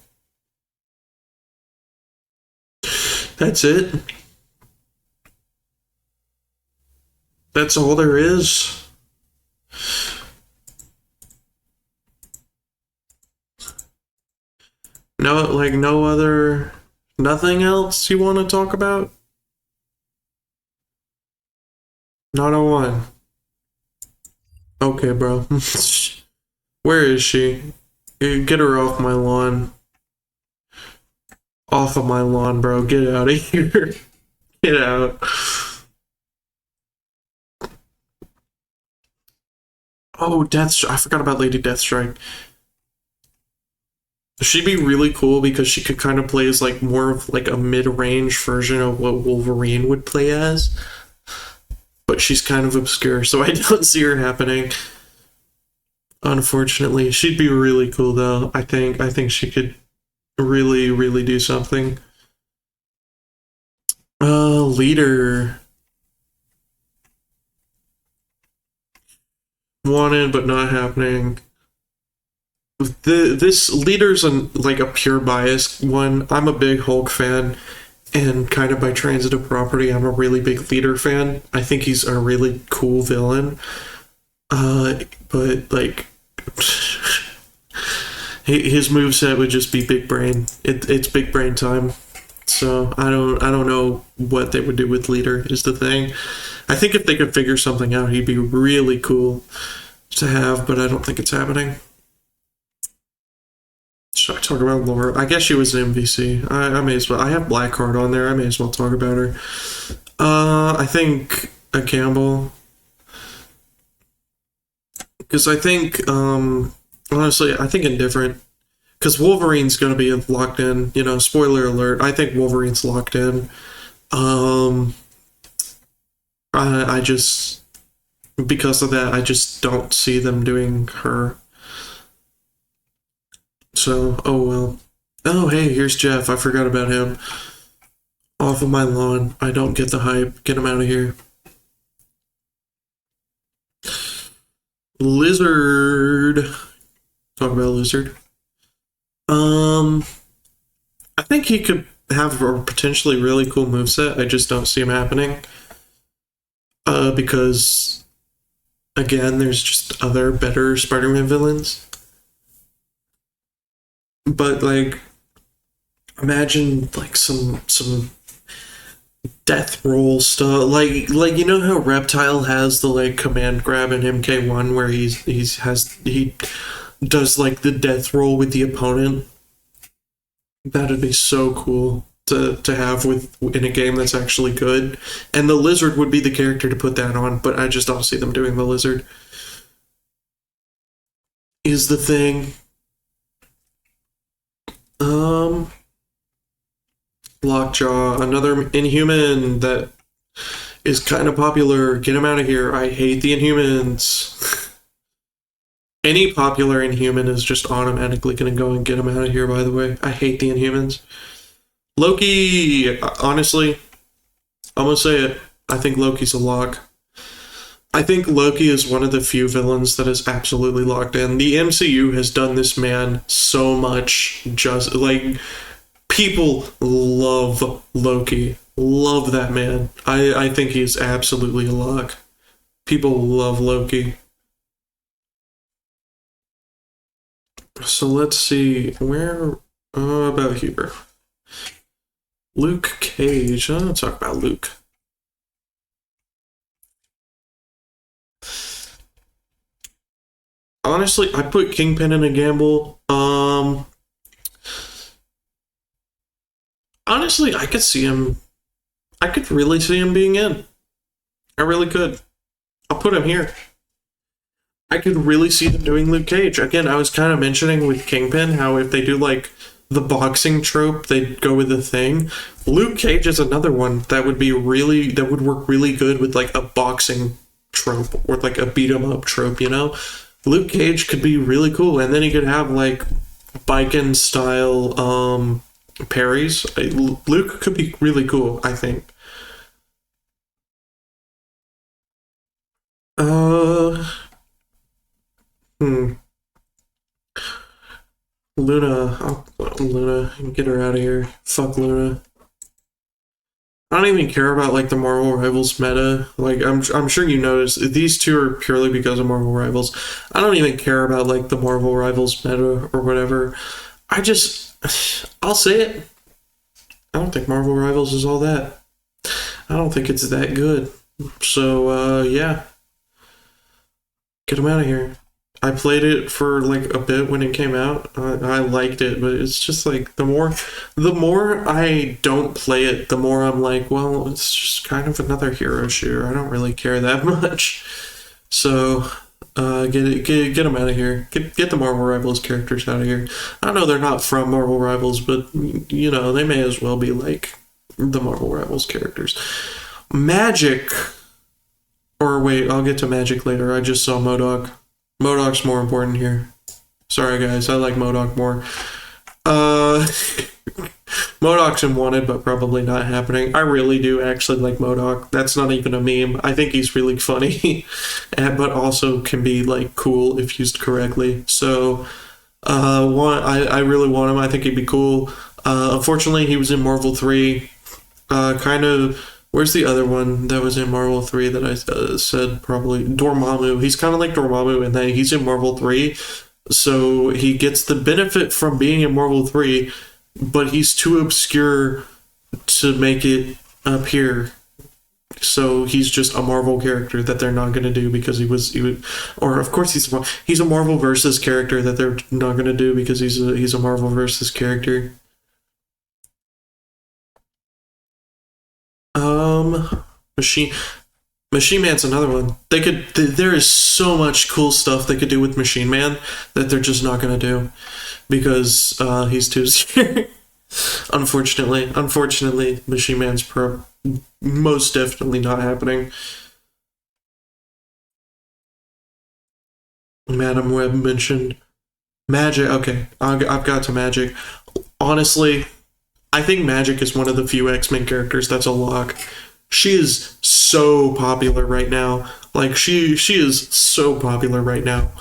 That's it. That's all there is. No, like no other, nothing else you want to talk about? Not a one. Okay, bro. Where is she? Get her off my lawn. Off of my lawn, bro. Get out of here. Get out. Oh, I forgot about Lady Deathstrike. She'd be really cool because she could kind of play as like more of like a mid-range version of what Wolverine would play as. But she's kind of obscure, so I don't see her happening. Unfortunately, she'd be really cool though. I think she could really do something. Leader. Wanted but not happening. This leader's like a pure bias one. I'm a big Hulk fan, and kind of by transitive property, I'm a really big leader fan. I think he's a really cool villain. But like his moveset would just be big brain. It's big brain time. So I don't know what they would do with leader is the thing. I think if they could figure something out, he'd be really cool to have, but I don't think it's happening. Should I talk about Laura? I guess she was an MVC. I may as well. I have Blackheart on there. I may as well talk about her. I think a Campbell. Because I think, honestly, I think indifferent. Because Wolverine's going to be locked in. You know, spoiler alert. I think Wolverine's locked in. I just, because of that, I just don't see them doing her. So, oh well. Oh, hey, here's Jeff. I forgot about him. Off of my lawn. I don't get the hype. Get him out of here. Lizard. Talk about Lizard. I think he could have a potentially really cool moveset. I just don't see him happening. Because, again, there's just other better Spider-Man villains. But like, imagine like some death roll stuff, like you know how Reptile has the like command grab in MK1 where he does like the death roll with the opponent. That'd be so cool to have with in a game that's actually good. And the Lizard would be the character to put that on, but I just don't see them doing the Lizard. Is the thing. Lockjaw, another Inhuman that is kind of popular. Get him out of here. I hate the Inhumans. Any popular Inhuman is just automatically going to go and get him out of here, by the way. I hate the Inhumans. Loki, honestly, I'm going to say it. I think Loki's a lock. I think Loki is one of the few villains that is absolutely locked in. The MCU has done this man so much. Just like, people love Loki. Love that man. I think he is absolutely a lock. People love Loki. So let's see. Where about here? Luke Cage. Let's talk about Luke. Honestly, I put Kingpin in a gamble. Honestly, I could see him. I could really see him being in. I really could. I'll put him here. I could really see them doing Luke Cage. Again, I was kind of mentioning with Kingpin how if they do like the boxing trope, they'd go with the Thing. Luke Cage is another one that would work really good with like a boxing trope or like a beat 'em up trope, you know? Luke Cage could be really cool, and then he could have like Biken style parries. Luke could be really cool, I think. Uh hmm. Luna. Oh, Luna. Get her out of here. Fuck Luna. I don't even care about like the Marvel Rivals meta. Like I'm sure you noticed these two are purely because of Marvel Rivals. I don't even care about like the Marvel Rivals meta or whatever. I just I'll say it. I don't think Marvel Rivals is all that. I don't think it's that good. So yeah, get them out of here. I played it for like a bit when it came out. I liked it, but it's just like the more I don't play it, the more I'm like, well, it's just kind of another hero shooter. I don't really care that much. So get them out of here. Get the Marvel Rivals characters out of here. I know they're not from Marvel Rivals, but you know they may as well be like the Marvel Rivals characters. Magic, or wait, I'll get to Magic later. I just saw MODOK. MODOK's more important here. Sorry guys, I like MODOK more. MODOK's in Wanted, but probably not happening. I really do actually like MODOK. That's not even a meme. I think he's really funny, but also can be like cool if used correctly. So, I really want him. I think he'd be cool. Unfortunately, he was in Marvel 3. Kind of. Where's the other one that was in Marvel 3 that I said probably? Dormammu. He's kind of like Dormammu in that he's in Marvel 3, so he gets the benefit from being in Marvel 3, but he's too obscure to make it appear. So he's just a Marvel character that they're not going to do because or of course he's a Marvel versus character that they're not going to do because he's a Marvel versus character. Machine Machine Man's another one. There is so much cool stuff they could do with Machine Man that they're just not gonna do because he's too scary. Unfortunately, Machine Man's most definitely not happening. Madam Web mentioned Magic. Okay, I've got to Magic. Honestly, I think Magic is one of the few X-Men characters that's a lock. She is so popular right now. Like she is so popular right now.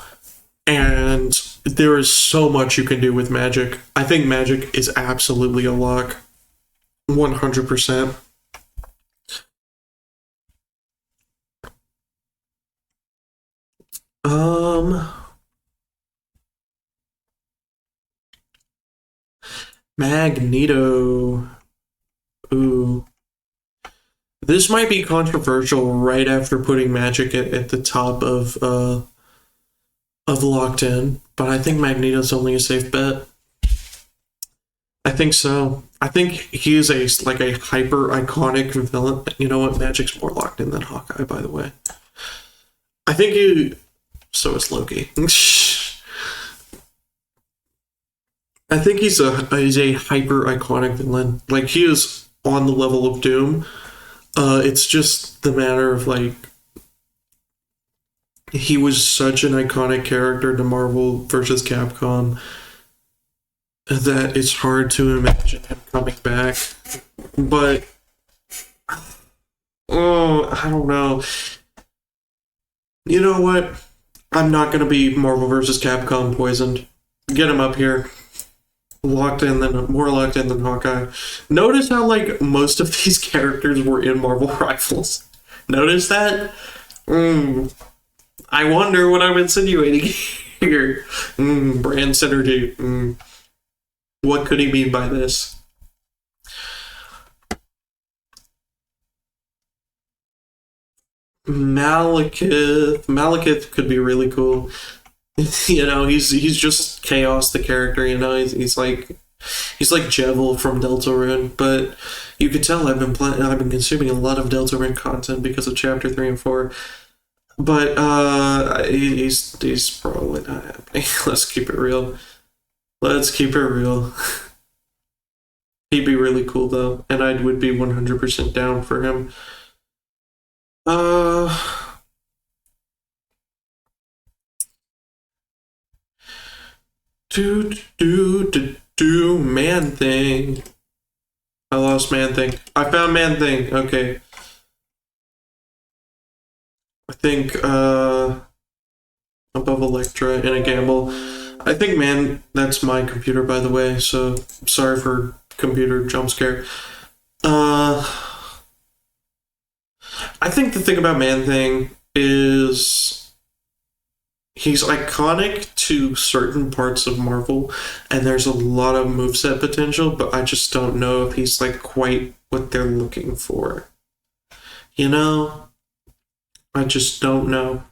And there is so much you can do with Magic. I think Magic is absolutely a lock. 100%. Magneto. Ooh. This might be controversial right after putting Magic at the top of Locked In, but I think Magneto's only a safe bet. I think so. I think he is like a hyper iconic villain. You know what? Magic's more locked in than Hawkeye, by the way. I think so is Loki. I think he's a hyper iconic villain. Like he is on the level of Doom. It's just the matter of like he was such an iconic character to Marvel versus Capcom that it's hard to imagine him coming back. But oh, I don't know. You know what? I'm not gonna be Marvel versus Capcom poisoned. Get him up here. More locked in than Hawkeye. Notice how like most of these characters were in Marvel Rivals. Notice that? I wonder what I'm insinuating here. Brand synergy. What could he mean by this? Malekith could be really cool. You know, he's just Chaos, the character. You know, he's like Jevil from Deltarune. But you could tell I've been consuming a lot of Deltarune content because of Chapter 3 and 4. But he's probably not happening. Let's keep it real. Let's keep it real. He'd be really cool though, and I would be 100% down for him. Do Man Thing. I lost Man Thing. I found Man Thing. Okay. I think above Electra in a gamble. I think that's my computer, by the way, so sorry for computer jump scare. I think the thing about Man Thing is he's iconic to certain parts of Marvel, and there's a lot of moveset potential, but I just don't know if he's like quite what they're looking for. You know? I just don't know.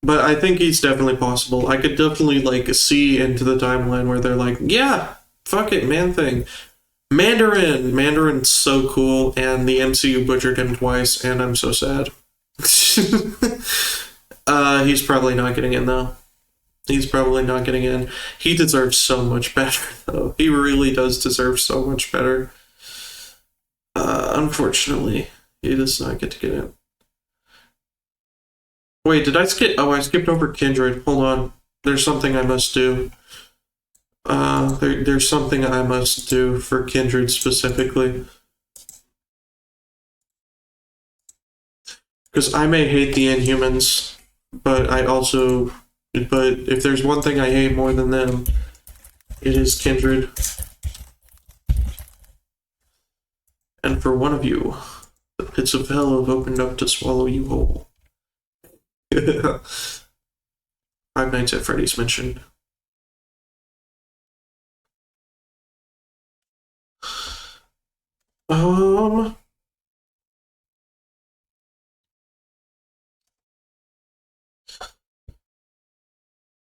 But I think he's definitely possible. I could definitely like see into the timeline where they're like, yeah, fuck it, Man Thing. Mandarin's so cool, and the MCU butchered him twice, and I'm so sad. He's probably not getting in though. He deserves so much better though. He really does deserve so much better. Unfortunately, he does not get to get in. Wait, did I skip? Oh, I skipped over Kindred. Hold on. There's something I must do. There's something I must do for Kindred specifically. Because I may hate the Inhumans, but if there's one thing I hate more than them, it is Kindred. And for one of you, the pits of hell have opened up to swallow you whole. Five Nights at Freddy's mentioned.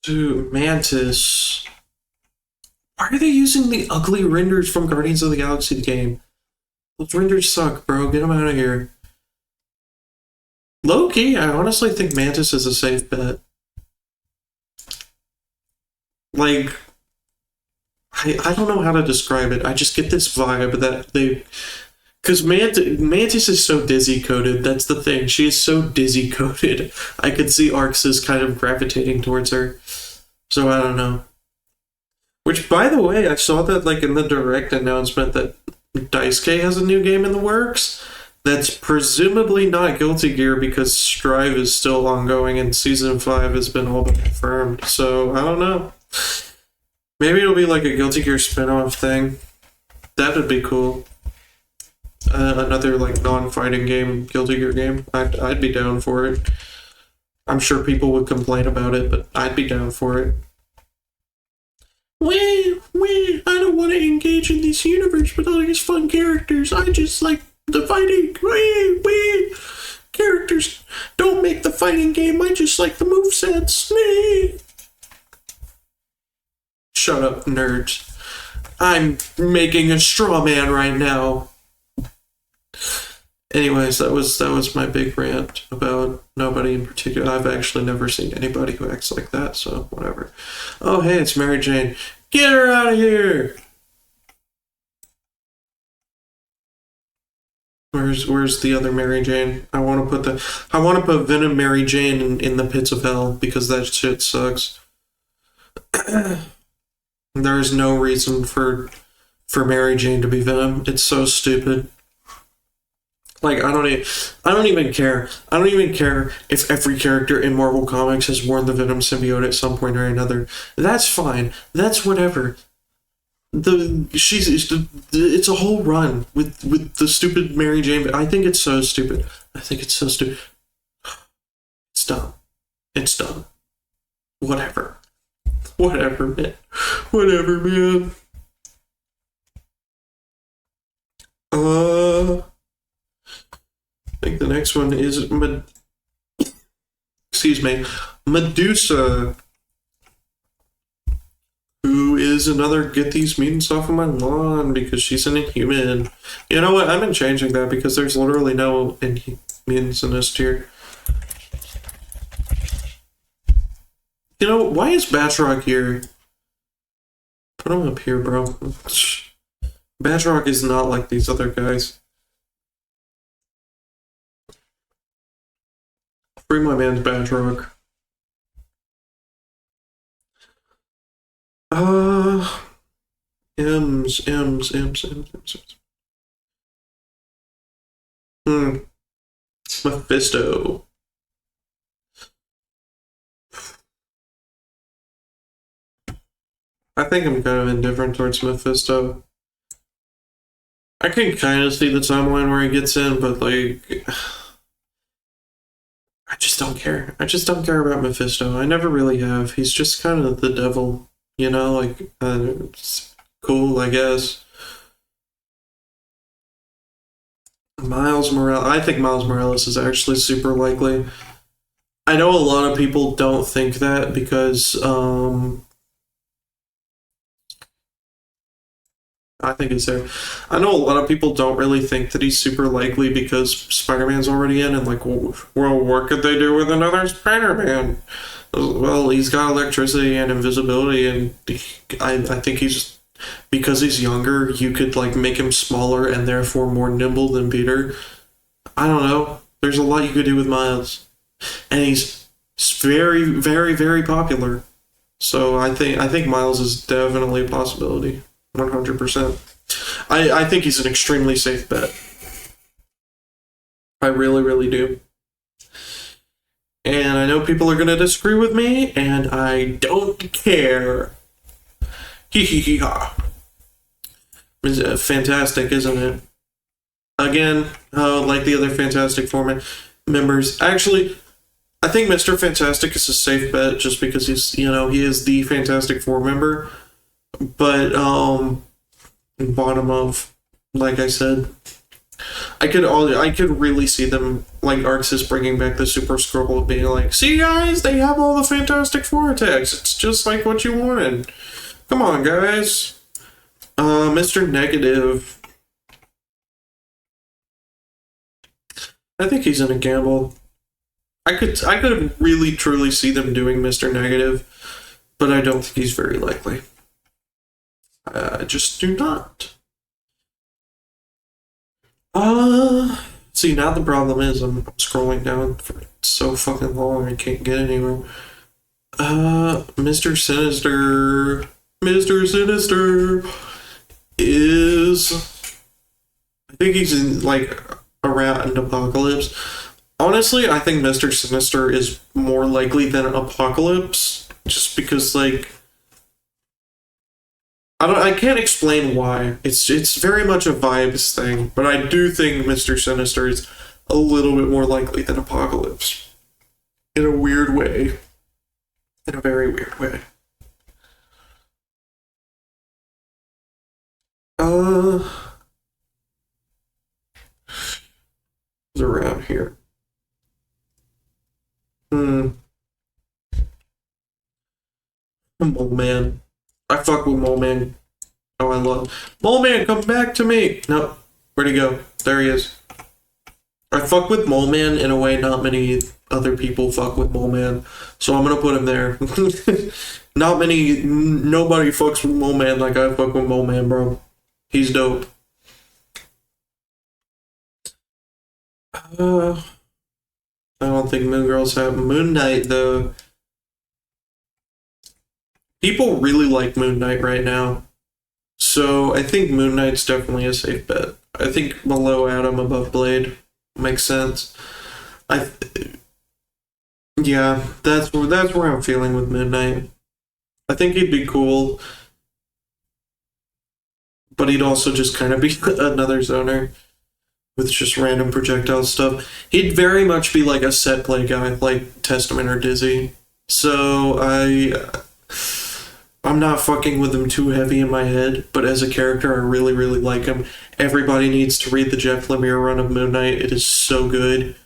Dude, Mantis. Why are they using the ugly renders from Guardians of the Galaxy game? Those renders suck, bro. Get them out of here. Low-key, I honestly think Mantis is a safe bet. Like, I don't know how to describe it. I just get this vibe that they... Because Mantis is so dizzy-coated, that's the thing. She is so dizzy-coated. I could see Arcsys kind of gravitating towards her. So I don't know. Which, by the way, I saw that like in the direct announcement that Daisuke has a new game in the works. That's presumably not Guilty Gear because Strive is still ongoing and Season 5 has been all but confirmed. So, I don't know. Maybe it'll be like a Guilty Gear spin-off thing. That would be cool. Another like non-fighting game, Guilty Gear game. I'd be down for it. I'm sure people would complain about it, but I'd be down for it. I don't want to engage in this universe with all these fun characters. I just like the fighting. Characters don't make the fighting game. I just like the movesets. Shut up, nerds. I'm making a straw man right now. Anyways, that was my big rant about nobody in particular. I've actually never seen anybody who acts like that, so whatever. Oh, hey, it's Mary Jane. Get her out of here! Where's the other Mary Jane? I want to put Venom Mary Jane in the pits of hell because that shit sucks. There is no reason for Mary Jane to be Venom. It's so stupid. Like, I don't even care. I don't even care if every character in Marvel Comics has worn the Venom symbiote at some point or another. That's fine. That's whatever. It's a whole run with the stupid Mary Jane. I think it's so stupid. It's dumb. Whatever, man. I think the next one is Medusa, who is another get these mutants off of my lawn because she's an Inhuman. You know what? I've been changing that because there's literally no mutants in this tier. You know, why is Batroc here? Put him up here, bro. Batroc is not like these other guys. Free my man's Batroc. M's. Mephisto. I think I'm kind of indifferent towards Mephisto. I can kind of see the timeline where he gets in, but like, I just don't care. I just don't care about Mephisto. I never really have. He's just kind of the devil, you know, like, it's cool, I guess. Miles Morales. I think Miles Morales is actually super likely. I know a lot of people don't think that because, I think he's there. I know a lot of people don't really think that he's super likely because Spider-Man's already in, and like, well, what could they do with another Spider-Man? Well, he's got electricity and invisibility, and I think he's, because he's younger, you could like make him smaller and therefore more nimble than Peter. I don't know. There's a lot you could do with Miles, and he's very, very, very popular. So I think Miles is definitely a possibility. 100%. I think he's an extremely safe bet. I really, really do. And I know people are going to disagree with me, and I don't care. Hee hee hee ha. It's fantastic, isn't it? Again, like the other Fantastic Four members. Actually, I think Mr. Fantastic is a safe bet just because he's, you know, he is the Fantastic Four member. But, bottom of, like I said, I could really see them, like Arcsys bringing back the Super Skrull, being like, see guys, they have all the Fantastic Four attacks. It's just like what you wanted. Come on, guys. Mr. Negative. I think he's in a gamble. I could really truly see them doing Mr. Negative, but I don't think he's very likely. I just do not. See, now the problem is I'm scrolling down for so fucking long I can't get anywhere. Mr. Sinister. Mr. Sinister is... I think he's in, like, around Apocalypse. Honestly, I think Mr. Sinister is more likely than Apocalypse, just because, like... I can't explain why. It's very much a vibes thing, but I do think Mr. Sinister is a little bit more likely than Apocalypse. In a weird way. In a very weird way. It's around here. Mole Man. I fuck with Mole Man. Oh, I love Mole Man. Come back to me. No, where'd he go? There he is. I fuck with Mole Man in a way not many other people fuck with Mole Man, so I'm gonna put him there. Nobody fucks with Mole Man like I fuck with Mole Man, bro. He's dope. I don't think Moon Girls have Moon Knight though. People really like Moon Knight right now. So I think Moon Knight's definitely a safe bet. I think below Atom, above Blade makes sense. Yeah, that's where I'm feeling with Moon Knight. I think he'd be cool, but he'd also just kind of be another zoner with just random projectile stuff. He'd very much be like a set play guy, like Testament or Dizzy. So I'm not fucking with him too heavy in my head, but as a character, I really, really like him. Everybody needs to read the Jeff Lemire run of Moon Knight. It is so good.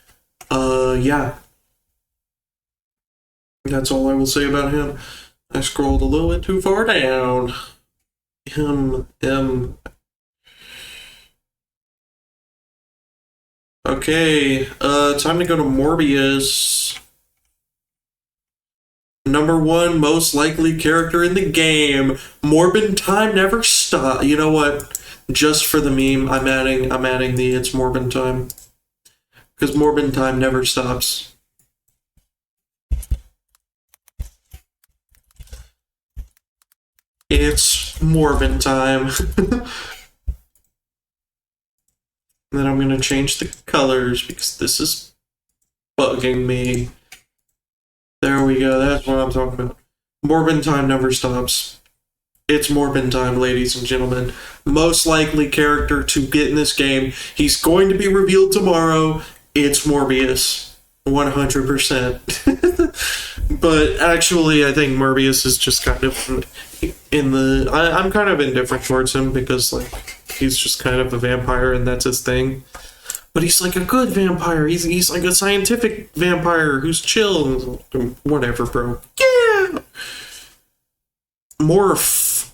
Yeah. That's all I will say about him. I scrolled a little bit too far down. Okay, time to go to Morbius. Number one most likely character in the game. Morbin time never stop. You know what? Just for the meme, I'm adding the it's Morbin time. Because Morbin time never stops. It's Morbin time. Then I'm gonna change the colors because this is bugging me. There we go, that's what I'm talking about. Morbin time never stops. It's Morbin time, ladies and gentlemen. Most likely character to get in this game. He's going to be revealed tomorrow. It's Morbius. 100%. But actually, I think Morbius is just kind of in the... I'm kind of indifferent towards him because, like, he's just kind of a vampire and that's his thing. But he's like a good vampire. He's like a scientific vampire who's chill. Whatever, bro. Yeah! Morph.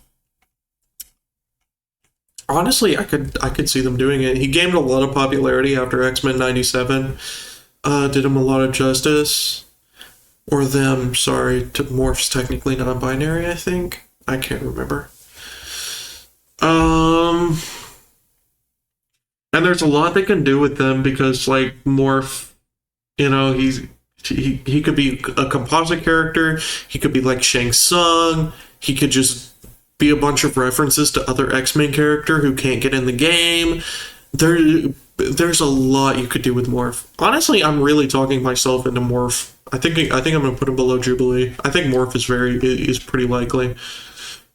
Honestly, I could see them doing it. He gained a lot of popularity after X-Men 97. Did him a lot of justice. Or them, sorry. Morph's technically non-binary, I think. I can't remember. And there's a lot they can do with them because, like, Morph, you know, he could be a composite character. He could be like Shang Tsung. He could just be a bunch of references to other X-Men character who can't get in the game. There's a lot you could do with Morph. Honestly, I'm really talking myself into Morph. I think I'm gonna put him below Jubilee. I think Morph is pretty likely.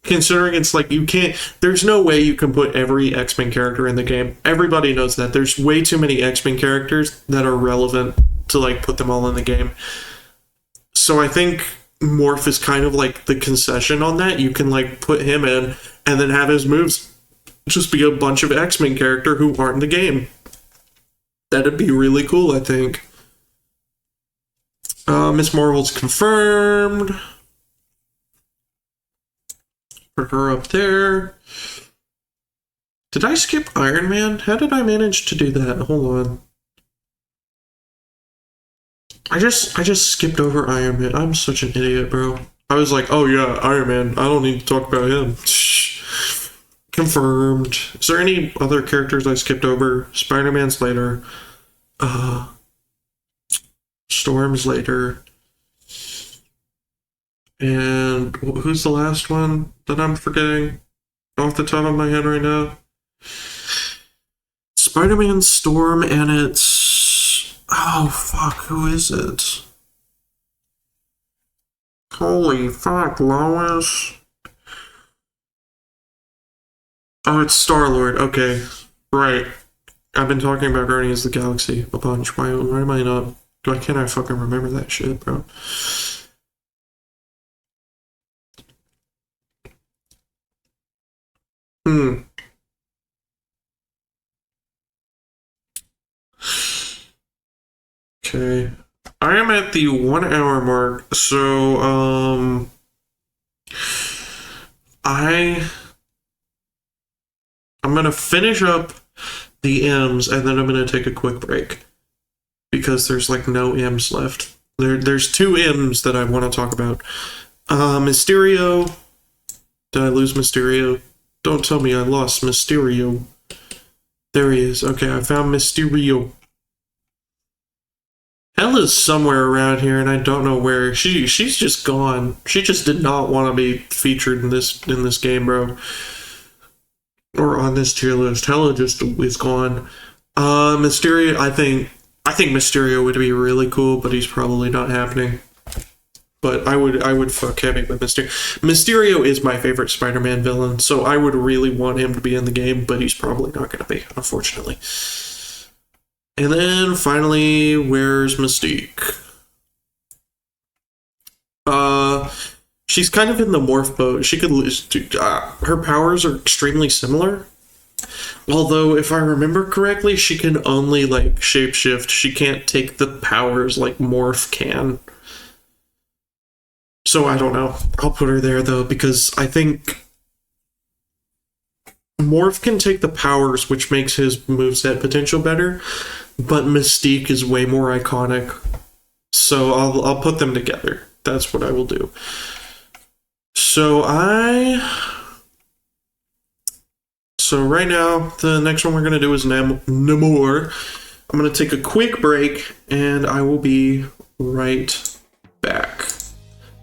Considering it's like there's no way you can put every X-Men character in the game. Everybody knows that. There's way too many X-Men characters that are relevant to like put them all in the game. So I think Morph is kind of like the concession on that. You can like put him in and then have his moves just be a bunch of X-Men character who aren't in the game. That'd be really cool, I think. Miss Marvel's confirmed. Put her up there. Did I skip Iron Man? How did I manage to do that? Hold on. I just skipped over Iron Man. I'm such an idiot, bro. I was like, oh yeah, Iron Man. I don't need to talk about him. Confirmed. Is there any other characters I skipped over? Spider-Man's later. Storm's later. And who's the last one that I'm forgetting off the top of my head right now? Spider-Man, Storm, and it's... Oh, fuck, who is it? Holy fuck, Lois. Oh, it's Star-Lord, okay. Right. I've been talking about Guardians of the Galaxy a bunch. Why am I not... Why can't I fucking remember that shit, bro? Okay. I am at the 1 hour mark, so, I'm gonna finish up the M's and then I'm gonna take a quick break. Because there's like no M's left. There's 2 M's that I want to talk about. Mysterio. Did I lose Mysterio? Don't tell me I lost Mysterio. There he is. Okay, I found Mysterio. Hella's somewhere around here, and I don't know where. She's just gone. She just did not want to be featured in this game, bro. Or on this tier list. Hella just is gone. Mysterio, I think Mysterio would be really cool, but he's probably not happening. But I would fuck heavy with Mysterio. Mysterio is my favorite Spider-Man villain, so I would really want him to be in the game, but he's probably not going to be, unfortunately. And then finally, where's Mystique? She's kind of in the morph boat. She could her powers are extremely similar. Although, if I remember correctly, she can only, like, shapeshift. She can't take the powers like Morph can. So, I don't know. I'll put her there, though, because I think Morph can take the powers, which makes his moveset potential better. but Mystique is way more iconic. So I'll put them together. That's what I will do. So right now, the next one we're going to do is Namor. I'm going to take a quick break, and I will be right back.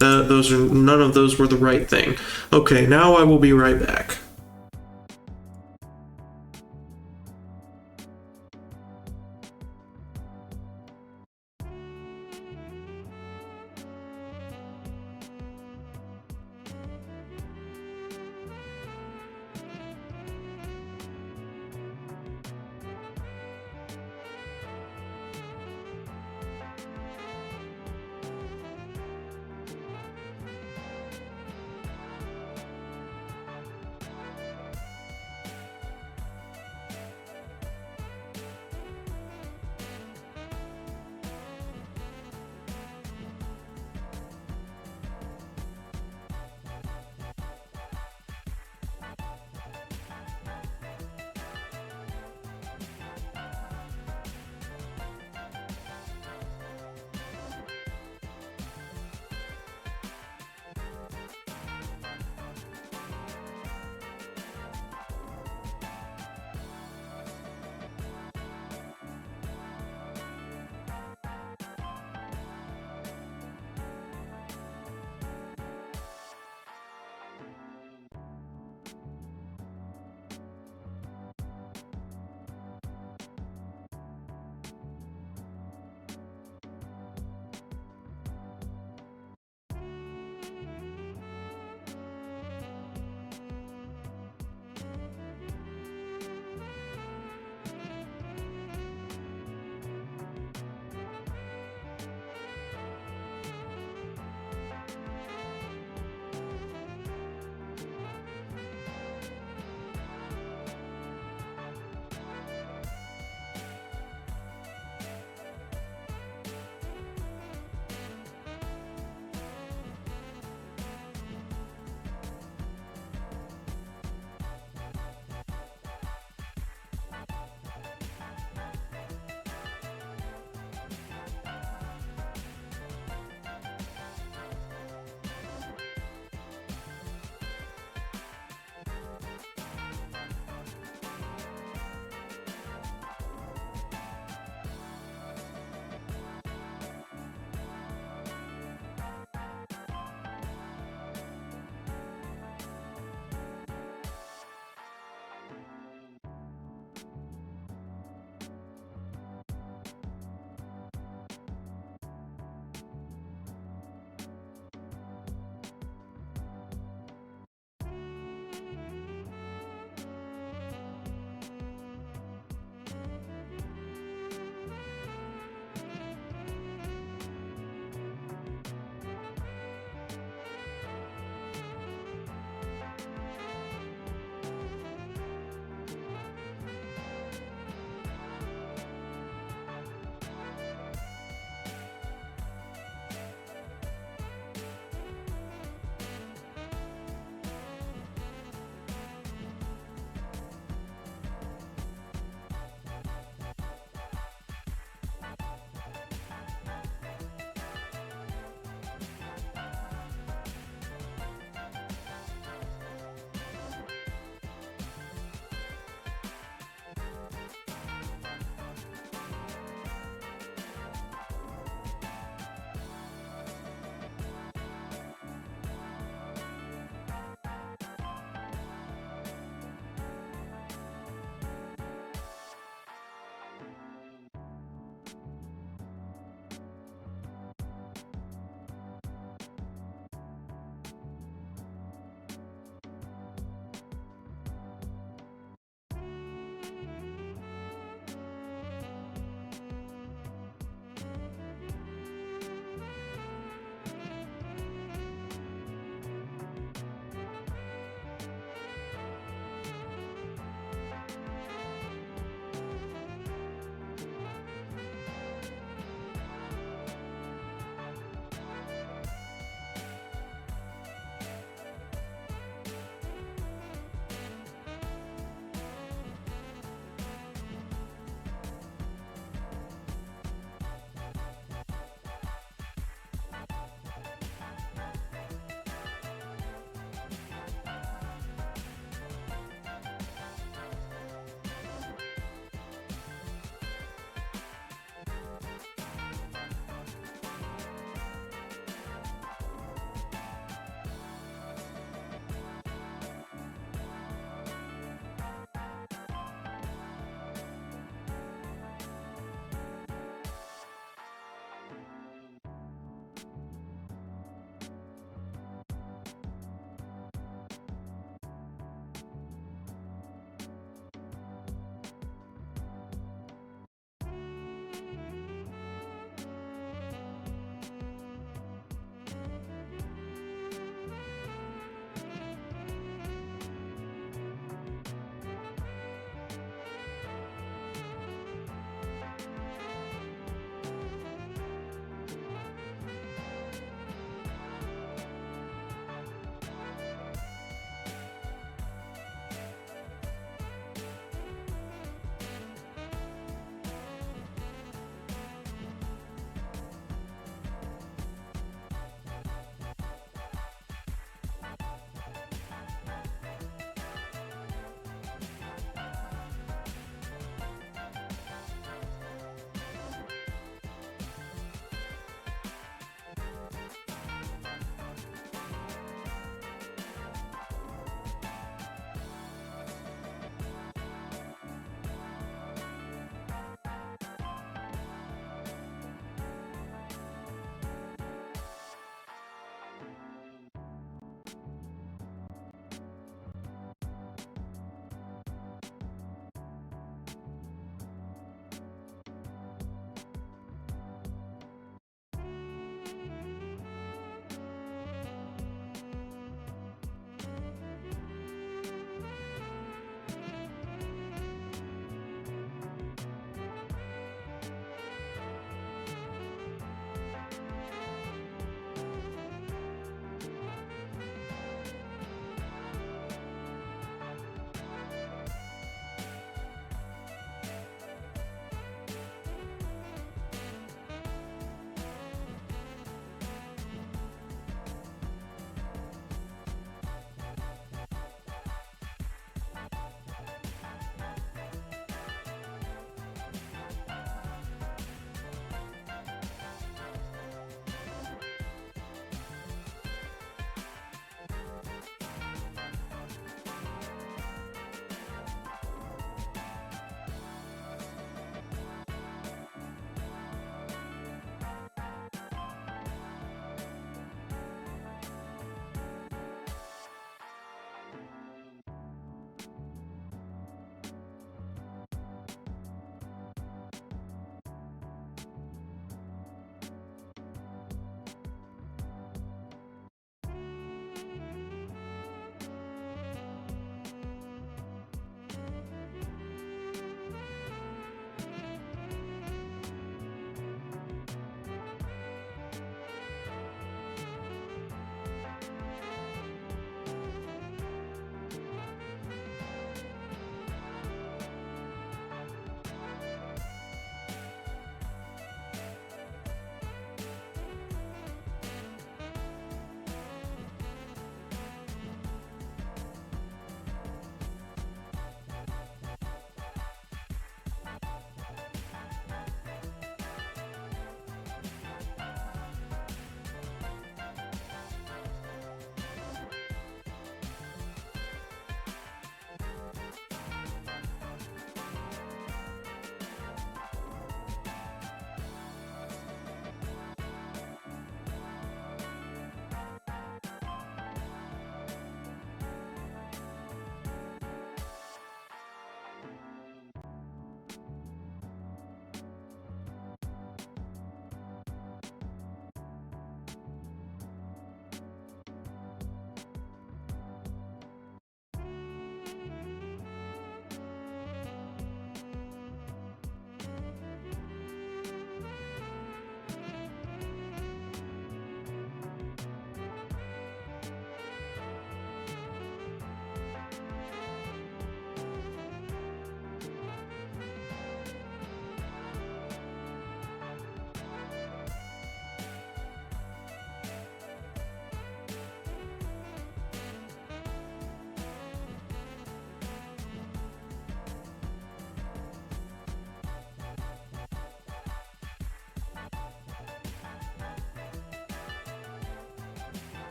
None of those were the right thing. Okay, now I will be right back.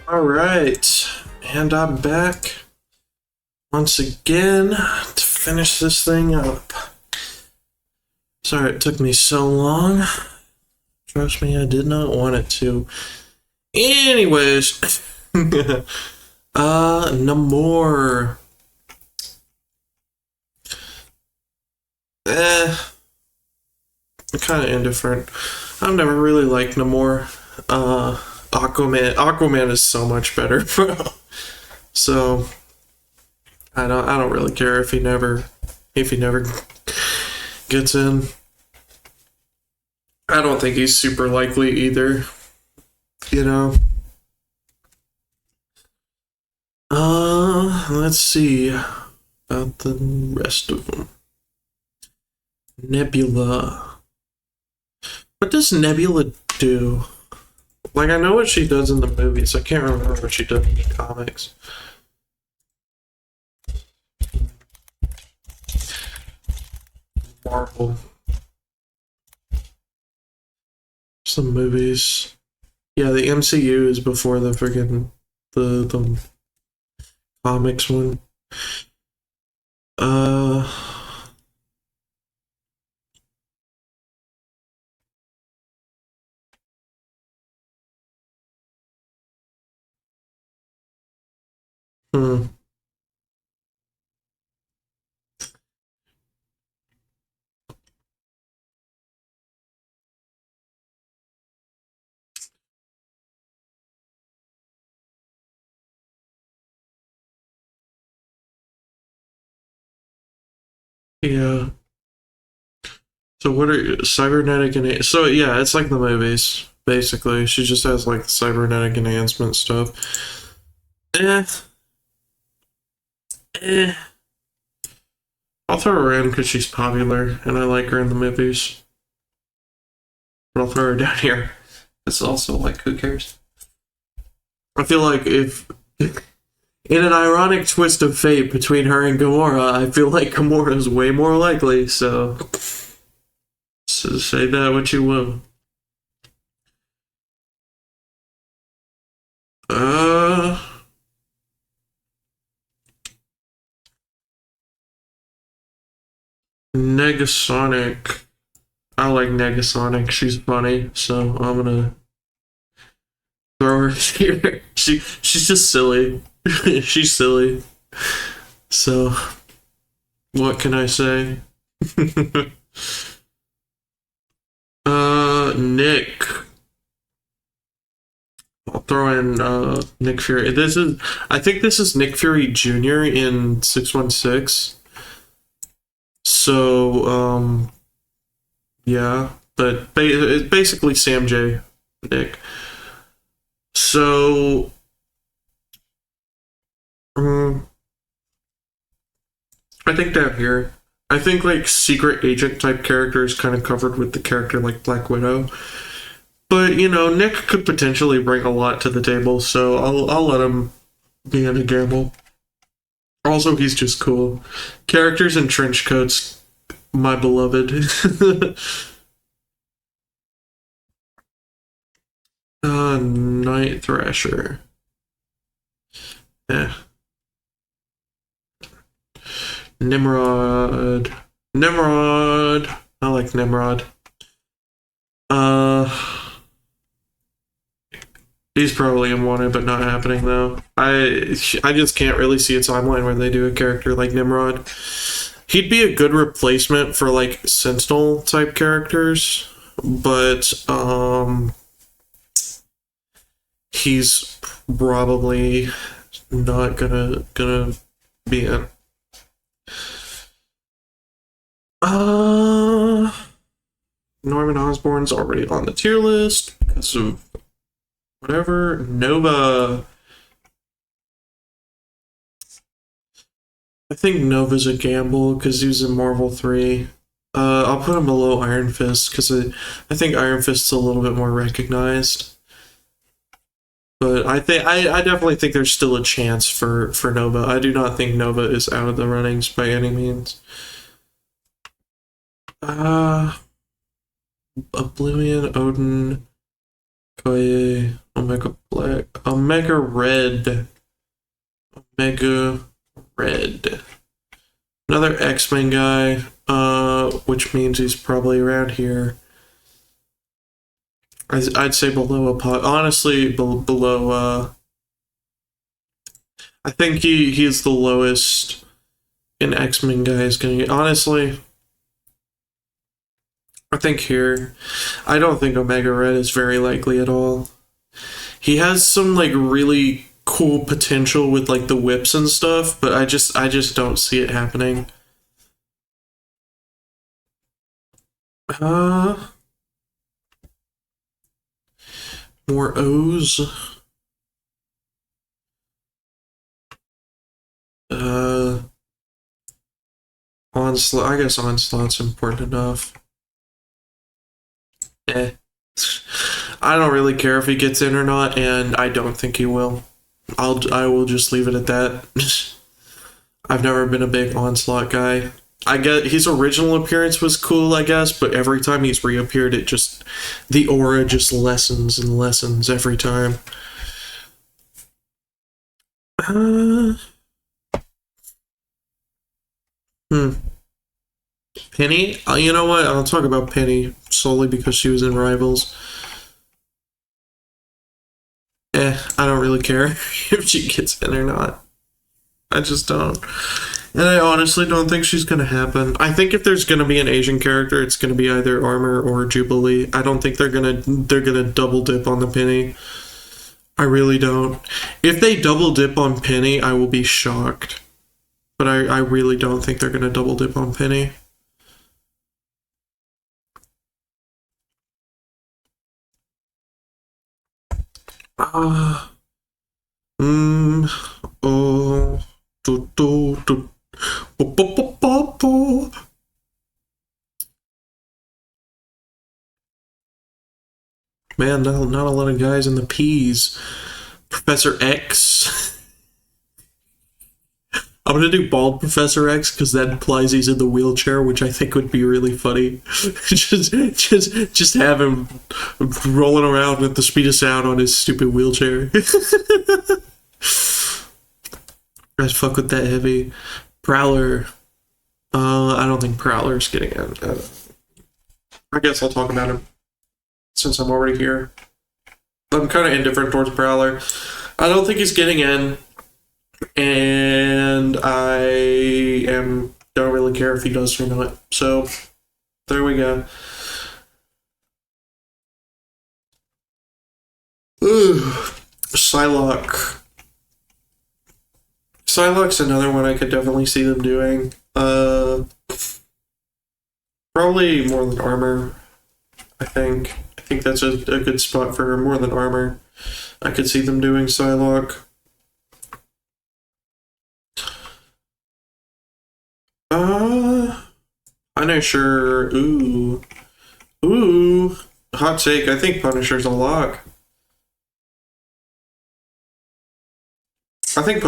Alright, and I'm back once again to finish this thing up. Sorry it took me so long. Trust me, I did not want it to. Anyways, no more. Kind of indifferent. I've never really liked Namor. Aquaman is so much better, bro. So I don't really care if he never gets in. I don't think he's super likely either. You know. Let's see about the rest of them. Nebula. What does Nebula do? Like, I know what she does in the movies. I can't remember what she does in the comics. Marvel. Some movies. Yeah, the MCU is before the friggin' the comics one. Hmm. Yeah. So what are cybernetic and so yeah, it's like the movies basically. She just has like cybernetic enhancement stuff. Eh, eh. I'll throw her in because she's popular and I like her in the movies. But I'll throw her down here. It's also like, who cares? I feel like if, in an ironic twist of fate between her and Gamora, I feel like Gamora is way more likely, so say that what you will. Negasonic. I like Negasonic. She's funny, so I'm gonna throw her here. She's just silly. She's silly. So what can I say? Nick. I'll throw in Nick Fury. I think this is Nick Fury Jr. in 616. So, yeah, but it's basically Sam J. Nick. So, I think down here, I think like secret agent type character is kind of covered with the character like Black Widow. But you know, Nick could potentially bring a lot to the table, so I'll let him be in a gamble. Also, he's just cool. Characters in trench coats, my beloved. Night Thrasher. Yeah. Nimrod. I like Nimrod. He's probably unwanted, but not happening though. I just can't really see a timeline where they do a character like Nimrod. He'd be a good replacement for like Sentinel type characters, but he's probably not gonna be in. Norman Osborn's already on the tier list because of whatever. Nova. I think Nova's a gamble because he was in Marvel 3. I'll put him below Iron Fist because I think Iron Fist's a little bit more recognized. But I definitely think there's still a chance for Nova. I do not think Nova is out of the runnings by any means. Oblivion, Odin, Koye. I'm Omega Black. Omega Red. Omega Red. Another X-Men guy, which means he's probably around here. I'd say below a pot. Honestly, below. I think he is the lowest an X-Men guy is gonna get. Honestly, I think here. I don't think Omega Red is very likely at all. He has some like really cool potential with like the whips and stuff, but I just don't see it happening. More O's. Onslaught. I guess Onslaught's important enough. I don't really care if he gets in or not, and I don't think he will. I will just leave it at that. I've never been a big Onslaught guy. I get his original appearance was cool, I guess, but every time he's reappeared, the aura just lessens and lessens every time. Penny? You know what? I'll talk about Penny solely because she was in Rivals. I don't really care if she gets in or not. I just don't. And I honestly don't think she's going to happen. I think if there's going to be an Asian character, it's going to be either Armor or Jubilee. I don't think they're going to double dip on the Penny. I really don't. If they double dip on Penny, I will be shocked. But I really don't think they're going to double dip on Penny. Man, not a lot of guys in the P's. Professor X. I'm gonna do bald Professor X because that implies he's in the wheelchair, which I think would be really funny. just have him rolling around with the speed of sound on his stupid wheelchair. Guys, fuck with that heavy. Prowler. I don't think Prowler's getting in. I guess I'll talk about him since I'm already here. I'm kind of indifferent towards Prowler. I don't think he's getting in. And I don't really care if he does or not. So there we go. Psylocke. Psylocke's another one I could definitely see them doing. Probably more than Armor. I think that's a good spot for her. More than Armor. I could see them doing Psylocke. Punisher. Ooh. Hot take. I think Punisher's a lock. I think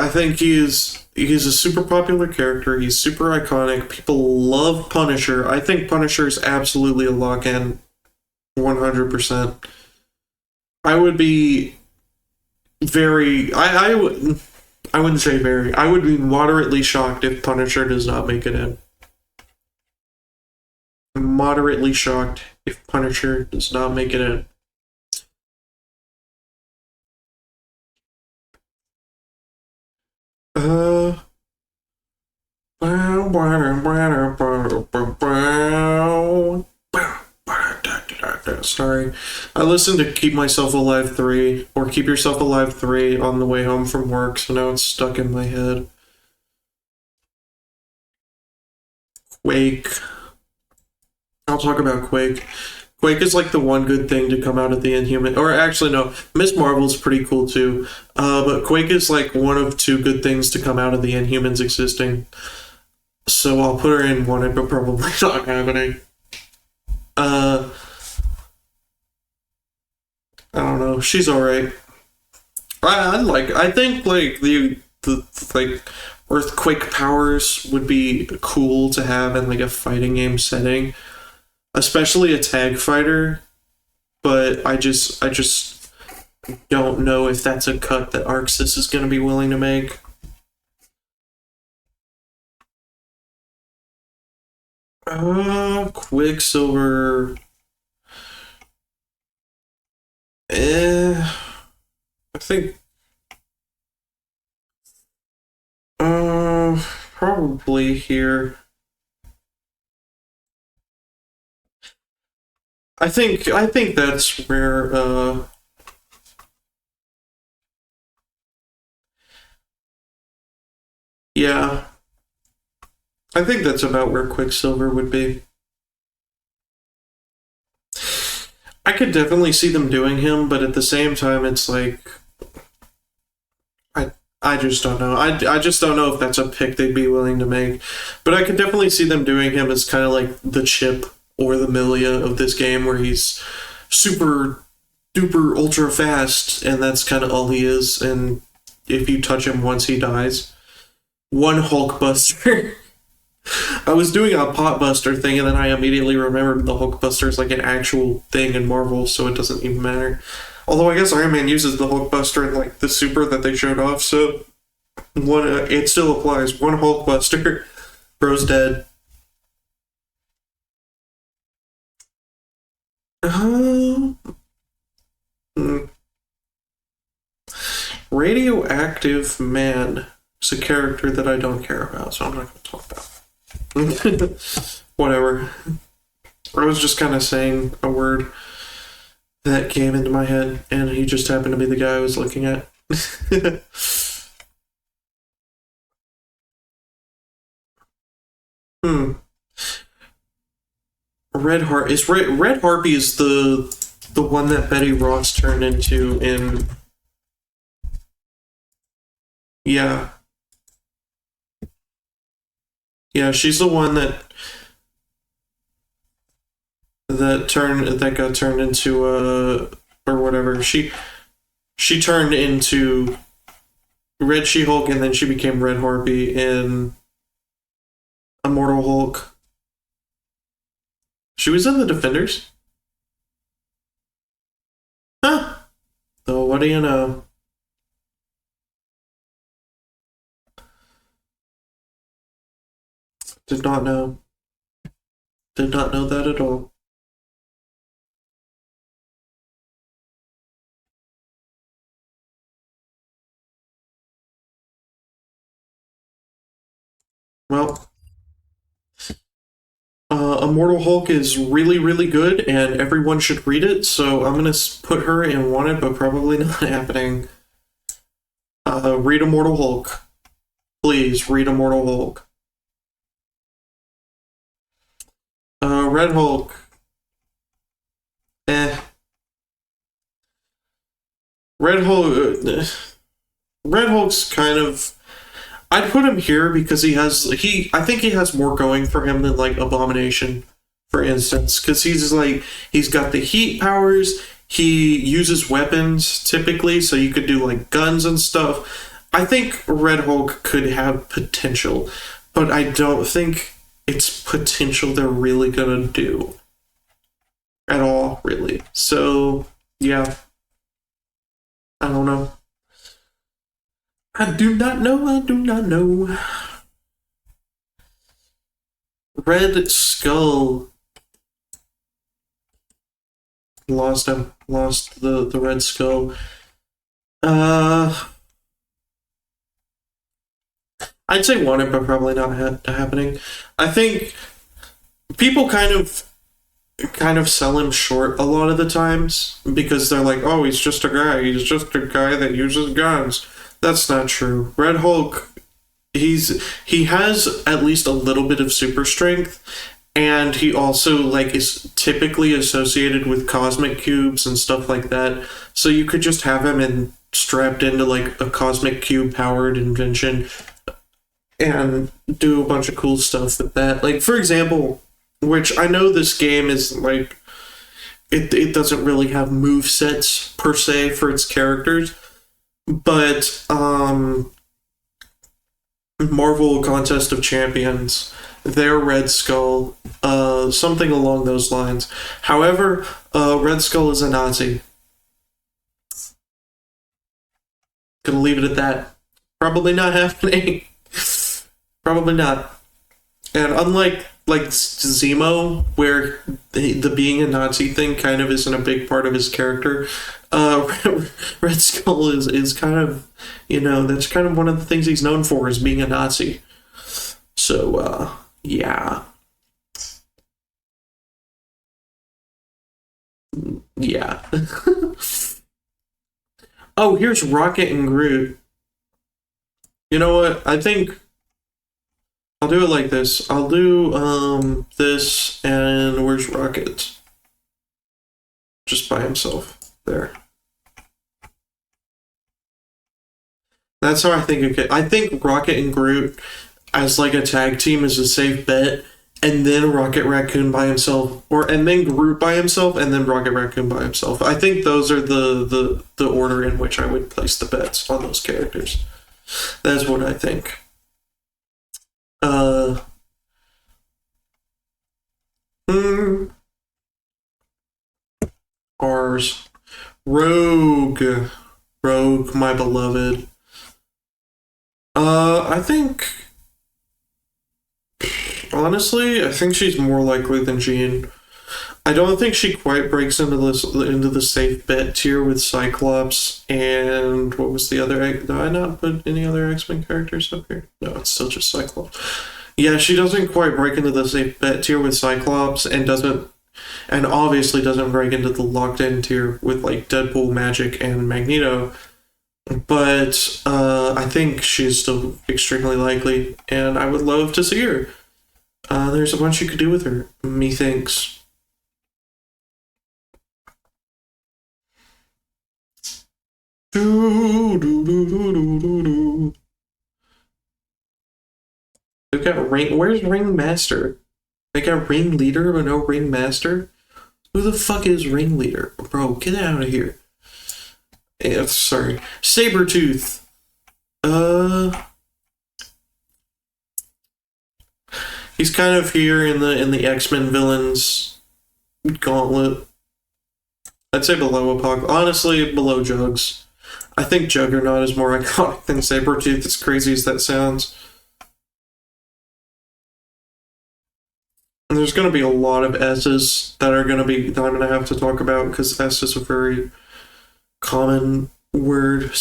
I think he's a super popular character. He's super iconic. People love Punisher. I think Punisher's absolutely a lock-in. 100%. I would be very... I wouldn't say very. I would be moderately shocked if Punisher does not make it in. I'm moderately shocked if Punisher does not make it in. Sorry. I listened to Keep Myself Alive 3, or Keep Yourself Alive 3 on the way home from work, so now it's stuck in my head. Quake. I'll talk about Quake. Quake is like the one good thing to come out of the Inhuman, or actually no, Ms. Marvel's pretty cool too. But Quake is like one of two good things to come out of the Inhumans existing. So I'll put her in one, but probably not happening. I don't know. She's alright. I think like the like earthquake powers would be cool to have in like a fighting game setting. especially a tag fighter. But I just don't know if that's a cut that Arcsys is going to be willing to make. Quicksilver. I think. Probably here. I think that's where. Yeah. I think that's about where Quicksilver would be. I could definitely see them doing him, but at the same time, it's like I just don't know. I just don't know if that's a pick they'd be willing to make. But I could definitely see them doing him as kind of like the Chip or the Milia of this game, where he's super duper ultra fast, and that's kind of all he is. And if you touch him once, he dies. One Hulk Buster. I was doing a pot buster thing, and then I immediately remembered the Hulk Buster is like an actual thing in Marvel, so it doesn't even matter. Although I guess Iron Man uses the Hulk Buster in like the super that they showed off, so it still applies. One Hulk Buster, bro's dead. Uh, Radioactive Man is a character that I don't care about, so I'm not going to talk about. Whatever. I was just kind of saying a word that came into my head, and he just happened to be the guy I was looking at. Red Harpy is the one that Betty Ross turned into in. Yeah. Yeah, she's the one that got turned into or whatever. She turned into Red She-Hulk, and then she became Red Harpy in Immortal Hulk. She was in the Defenders. Huh. So what do you know? Did not know. Did not know that at all. Well, Immortal Hulk is really, really good, and everyone should read it, so I'm going to put her in Wanted, but probably not happening. Read Immortal Hulk. Please, read Immortal Hulk. Red Hulk. Red Hulk. Red Hulk's kind of. I'd put him here because I think he has more going for him than like Abomination, for instance, because he's got the heat powers. He uses weapons typically, so you could do like guns and stuff. I think Red Hulk could have potential, but I don't think it's potential they're really gonna do at all, really. So yeah, I don't know. I do not know. I do not know. Red Skull. Lost him. Lost the Red Skull. I'd say Wanted, but probably not happening. I think people kind of sell him short a lot of the times because they're like, oh, he's just a guy. He's just a guy that uses guns. That's not true. Red Hulk, he has at least a little bit of super strength, and he also like is typically associated with cosmic cubes and stuff like that. So you could just have him strapped into like a cosmic cube powered invention and do a bunch of cool stuff with that. Like for example, which I know this game is like it doesn't really have move sets per se for its characters. But Marvel Contest of Champions, their Red Skull Something along those lines. However, Red Skull is a Nazi. Gonna leave it at that. Probably not happening. Probably not. And unlike Zemo, where the being a Nazi thing kind of isn't a big part of his character, Red Skull is kind of, that's kind of one of the things he's known for, is being a Nazi. So, yeah. Yeah. Oh, here's Rocket and Groot. You know what? I think I'll do it like this. I'll do this, and where's Rocket? Just by himself. There. That's how I think it could. I think Rocket and Groot as like a tag team is a safe bet, and then Rocket Raccoon by himself, and then Groot by himself, and then Rocket Raccoon by himself. I think those are the order in which I would place the bets on those characters. That's what I think. Ours. Rogue, my beloved. I think, honestly, I think she's more likely than Jean. I don't think she quite breaks into the safe bet tier with Cyclops and what was the other? Did I not put any other X-Men characters up here? No, it's still just Cyclops. Yeah, she doesn't quite break into the safe bet tier with Cyclops, and obviously doesn't break into the locked in tier with like Deadpool, Magic, and Magneto. But I think she's still extremely likely, and I would love to see her. There's a bunch you could do with her, methinks. They've got Ring. Where's Ringmaster? They got Ringleader, but no Ringmaster? Who the fuck is Ringleader? Bro, get out of here. Yeah, sorry. Sabretooth. He's kind of here in the X-Men villains gauntlet. I'd say below Apocalypse. Honestly, below Jugs. I think Juggernaut is more iconic than Sabretooth, as crazy as that sounds. And there's going to be a lot of S's that I'm going to have to talk about, because S is a very common word,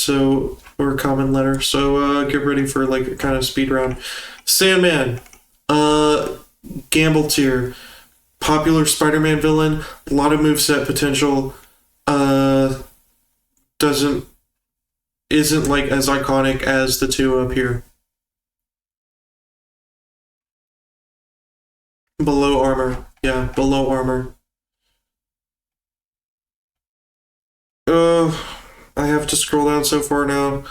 or common letter. So get ready for like a kind of speed round. Sandman. Gamble tier. Popular Spider-Man villain, a lot of moveset potential, isn't like as iconic as the two up here. Below Armor. Yeah, below Armor. I have to scroll down so far now.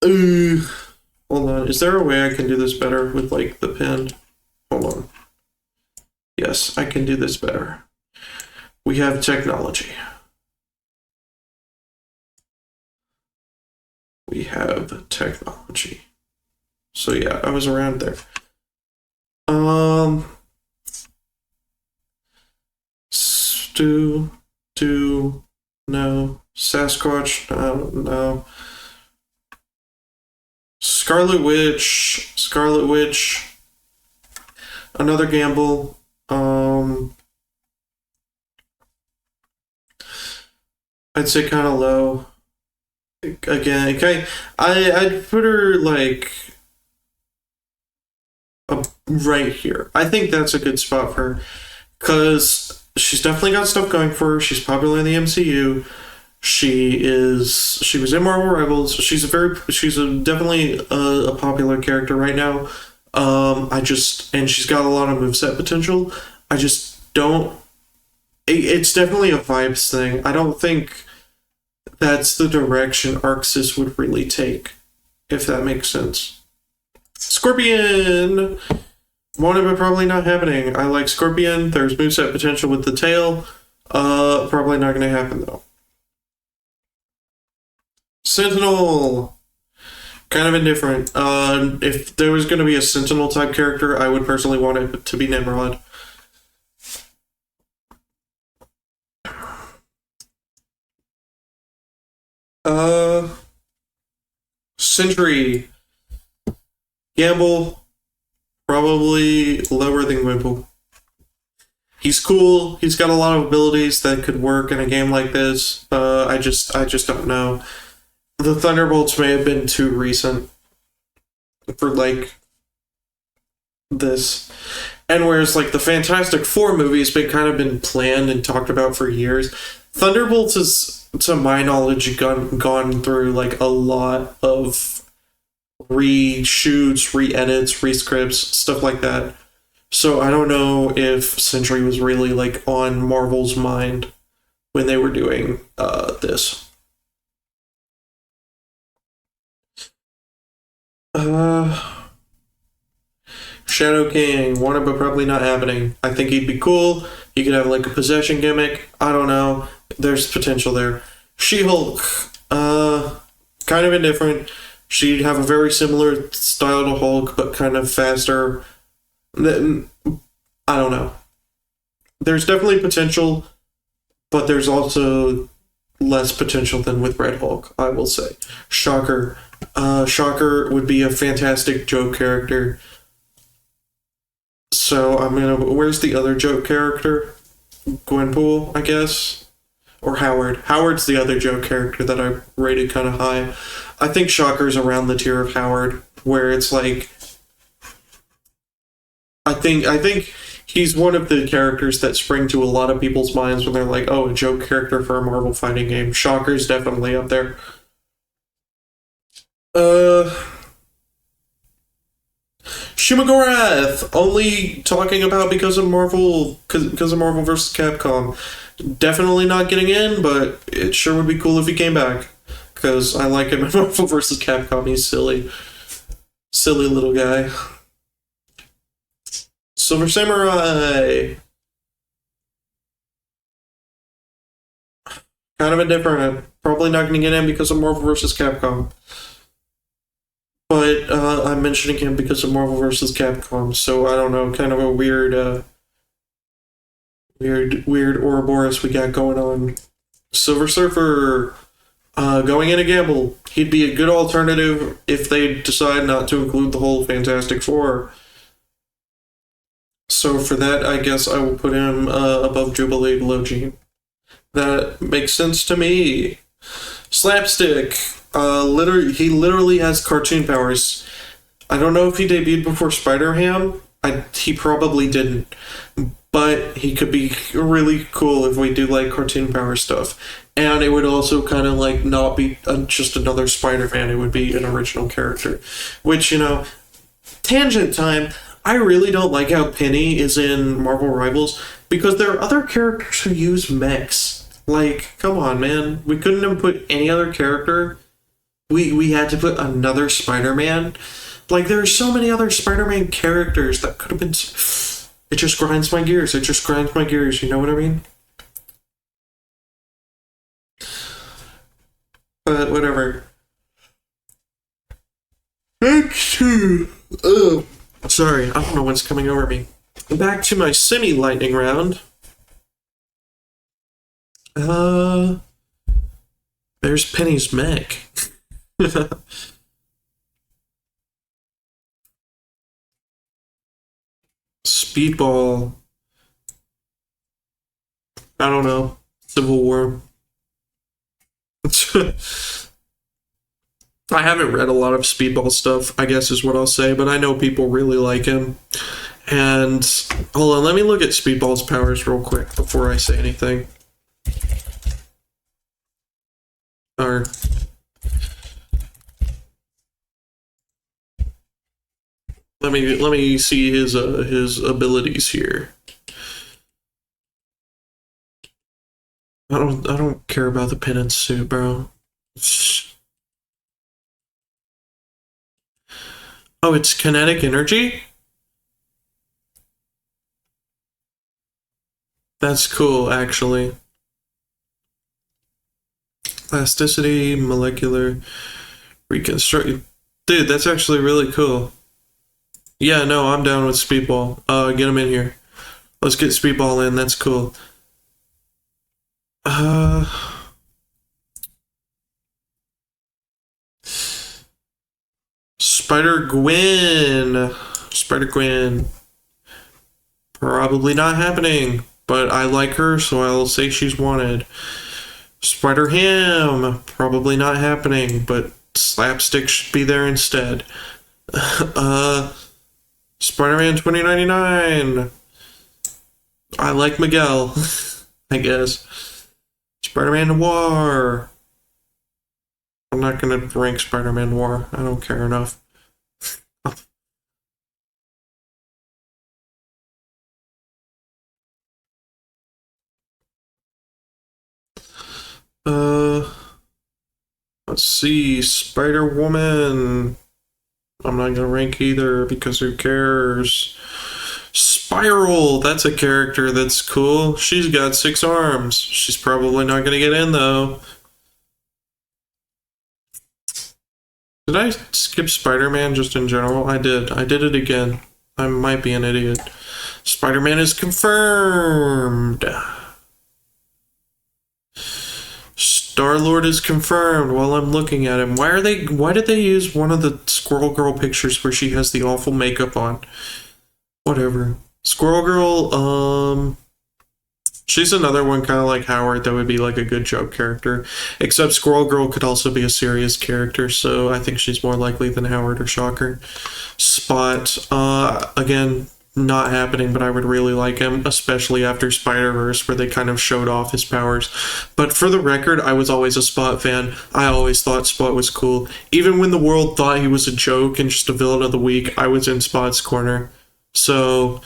Hold on. Is there a way I can do this better with like the pen? Hold on. Yes, I can do this better. We have technology. We have technology. So yeah, I was around there. No. Sasquatch, no. Scarlet Witch. Another gamble. I'd say kind of low. Again, okay, I'd put her like right here. I think that's a good spot for her, because she's definitely got stuff going for her. She's popular in the MCU. She was in Marvel Rivals. She's definitely a popular character right now. And she's got a lot of moveset potential. I just don't. It's definitely a vibes thing. I don't think that's the direction Arcsys would really take, if that makes sense. Scorpion! Wanted, but probably not happening. I like Scorpion. There's moveset potential with the tail. Probably not going to happen, though. Sentinel! Kind of indifferent. If there was going to be a Sentinel type character, I would personally want it to be Nimrod. Uh, Sentry, Gamble, probably lower than Wimple. He's cool. He's got a lot of abilities that could work in a game like this. I just don't know. The Thunderbolts may have been too recent for like this. And whereas like the Fantastic Four movie has been kind of been planned and talked about for years, Thunderbolts is, to my knowledge, gone through like a lot of reshoots, re-edits, rescripts, stuff like that. So I don't know if Sentry was really like on Marvel's mind when they were doing this. Shadow King, wanted but probably not happening. I think he'd be cool. He could have like a possession gimmick. I don't know. There's potential there. She-Hulk, kind of indifferent. She'd have a very similar style to Hulk, but kind of faster. I don't know. There's definitely potential, but there's also less potential than with Red Hulk, I will say. Shocker. Shocker would be a fantastic joke character. So I'm gonna. Where's the other joke character? Gwenpool, I guess, or Howard. Howard's the other joke character that I rated kind of high. I think Shocker's around the tier of Howard, where it's like. I think he's one of the characters that spring to a lot of people's minds when they're like, "Oh, a joke character for a Marvel fighting game." Shocker's definitely up there. Uh. Shumagorath, only talking about because of Marvel versus Capcom. Definitely not getting in, but it sure would be cool if he came back. Because I like him in Marvel versus Capcom. He's silly. Silly little guy. Silver Samurai. Kind of indifferent. Probably not going to get in because of Marvel versus Capcom. But I'm mentioning him because of Marvel vs. Capcom, so I don't know, kind of a weird Ouroboros we got going on. Silver Surfer, going in a gamble. He'd be a good alternative if they decide not to include the whole Fantastic Four. So for that, I guess I will put him above Jubilee, below Gene. That makes sense to me. Slapstick. He literally has cartoon powers. I don't know if he debuted before Spider-Ham. He probably didn't. But he could be really cool if we do like cartoon power stuff. And it would also kind of like not be just another Spider-Man. It would be an original character. Which, tangent time. I really don't like how Penny is in Marvel Rivals because there are other characters who use mechs. Like, come on, man. We couldn't have put any other character. We had to put another Spider-Man. Like, there are so many other Spider-Man characters that could have been. It just grinds my gears. It just grinds my gears. You know what I mean? But whatever. Sorry, I don't know what's coming over me. Back to my semi-lightning round. There's Penny's mech. Speedball. I don't know. Civil War. I haven't read a lot of Speedball stuff, I guess is what I'll say, but I know people really like him. And hold on, let me look at Speedball's powers real quick before I say anything. Or let me see his abilities here. I don't care about the penance suit, bro. Oh, it's kinetic energy? That's cool, actually. Plasticity, molecular, reconstruct. Dude, that's actually really cool. Yeah, no, I'm down with Speedball. Get him in here. Let's get Speedball in, that's cool. Spider-Gwen. Spider-Gwen. Probably not happening, but I like her, so I'll say she's wanted. Spider-Ham. Probably not happening, but Slapstick should be there instead. Spider-Man 2099. I like Miguel, I guess. Spider-Man Noir. I'm not gonna rank Spider-Man Noir. I don't care enough. Let's see. Spider-Woman. I'm not gonna rank either because who cares? Spiral. That's a character that's cool. She's got 6 arms. She's probably not gonna get in though. Did I skip Spider-Man just in general? I did. I did it again. I might be an idiot. Spider-Man is confirmed. Star-Lord is confirmed while I'm looking at him. Why did they use one of the Squirrel Girl pictures where she has the awful makeup on? Whatever. Squirrel Girl, she's another one kind of like Howard that would be like a good joke character. Except Squirrel Girl could also be a serious character, so I think she's more likely than Howard or Shocker. Spot, again, not happening, but I would really like him, especially after Spider-Verse, where they kind of showed off his powers. But for the record, I was always a Spot fan. I always thought Spot was cool. Even when the world thought he was a joke and just a villain of the week, I was in Spot's corner. So,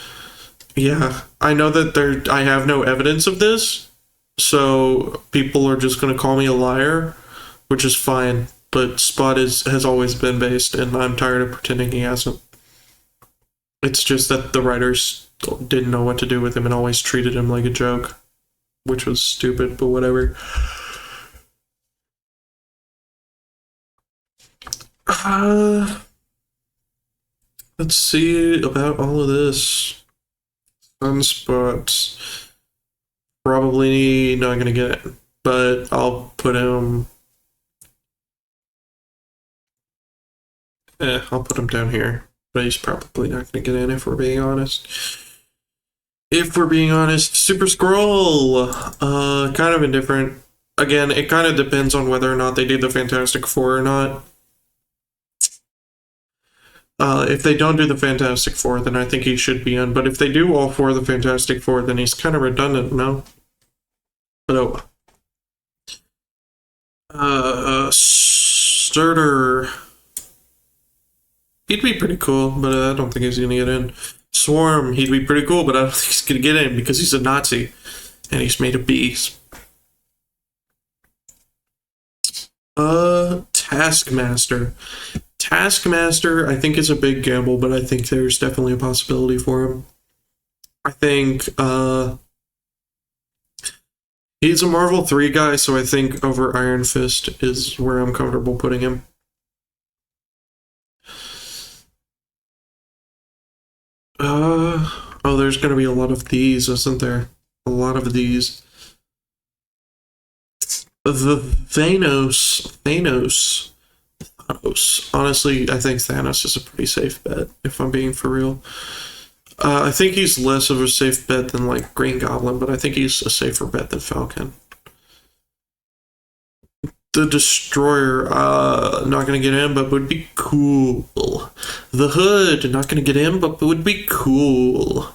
yeah, I know that I have no evidence of this, so people are just going to call me a liar, which is fine. But Spot has always been based, and I'm tired of pretending he hasn't. It's just that the writers didn't know what to do with him and always treated him like a joke, which was stupid, but whatever. Let's see about all of this. Sunspots. Probably not going to get it, but I'll put him... I'll put him down here. But he's probably not going to get in if we're being honest. Super Scroll, kind of indifferent. Again, it kind of depends on whether or not they do the Fantastic Four or not. If they don't do the Fantastic Four, then I think he should be in. But if they do all 4 of the Fantastic Four, then he's kind of redundant, no? But Sturter. He'd be pretty cool, but I don't think he's gonna get in. Swarm, he'd be pretty cool, but I don't think he's gonna get in because he's a Nazi. And he's made of bees. Taskmaster. Taskmaster, I think is a big gamble, but I think there's definitely a possibility for him. I think, he's a Marvel 3 guy, so I think over Iron Fist is where I'm comfortable putting him. Oh, there's gonna be a lot of these, isn't there? A lot of these. The Thanos. Honestly, I think Thanos is a pretty safe bet, if I'm being for real. I think he's less of a safe bet than, like, Green Goblin, but I think he's a safer bet than Falcon. The Destroyer, not gonna get in, but would be cool. The Hood, not gonna get in, but would be cool.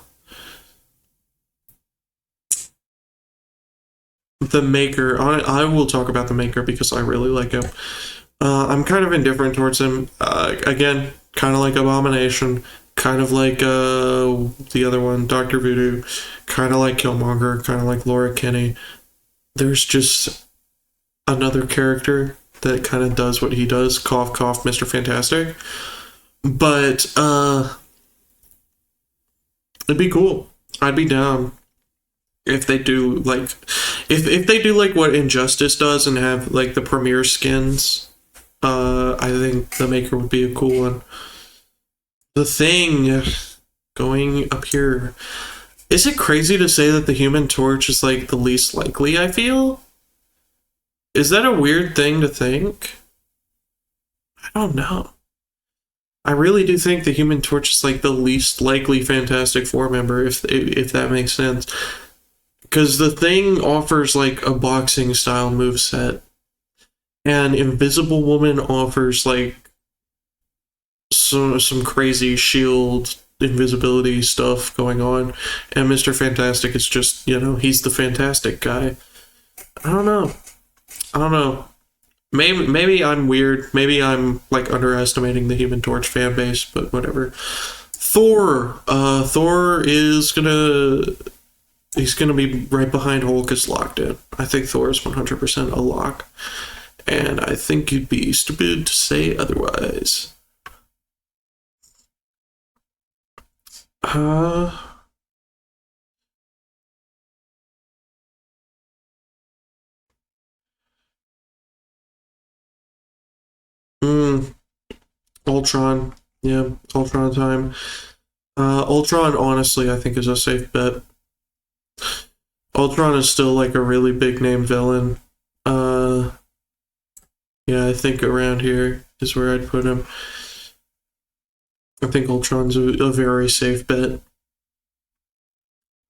The Maker, I will talk about the Maker because I really like him. I'm kind of indifferent towards him. Again, kind of like Abomination, kind of like the other one, Dr. Voodoo, kind of like Killmonger, kind of like Laura Kinney. There's just another character that kind of does what he does, cough cough Mr. Fantastic. But it'd be cool. I'd be down if they do like if they do like what Injustice does and have like the premier skins. I think the Maker would be a cool one. The Thing, going up here. Is it crazy to say that the Human Torch is like the least likely, I feel? Is that a weird thing to think? I don't know. I really do think the Human Torch is like the least likely Fantastic Four member, if that makes sense. Because the Thing offers like a boxing style move set, and Invisible Woman offers like some crazy shield invisibility stuff going on, and Mr. Fantastic is just, he's the fantastic guy. I don't know. I don't know. Maybe I'm weird. Maybe I'm like underestimating the Human Torch fan base, but whatever. Thor. Thor is he's gonna be right behind Hulk is locked in. I think Thor is 100% a lock, and I think you'd be stupid to say otherwise. Uh, mm, Ultron. Yeah, Ultron time. Ultron, honestly, I think is a safe bet. Ultron is still like a really big name villain. Uh, yeah, I think around here is where I'd put him. I think Ultron's a very safe bet.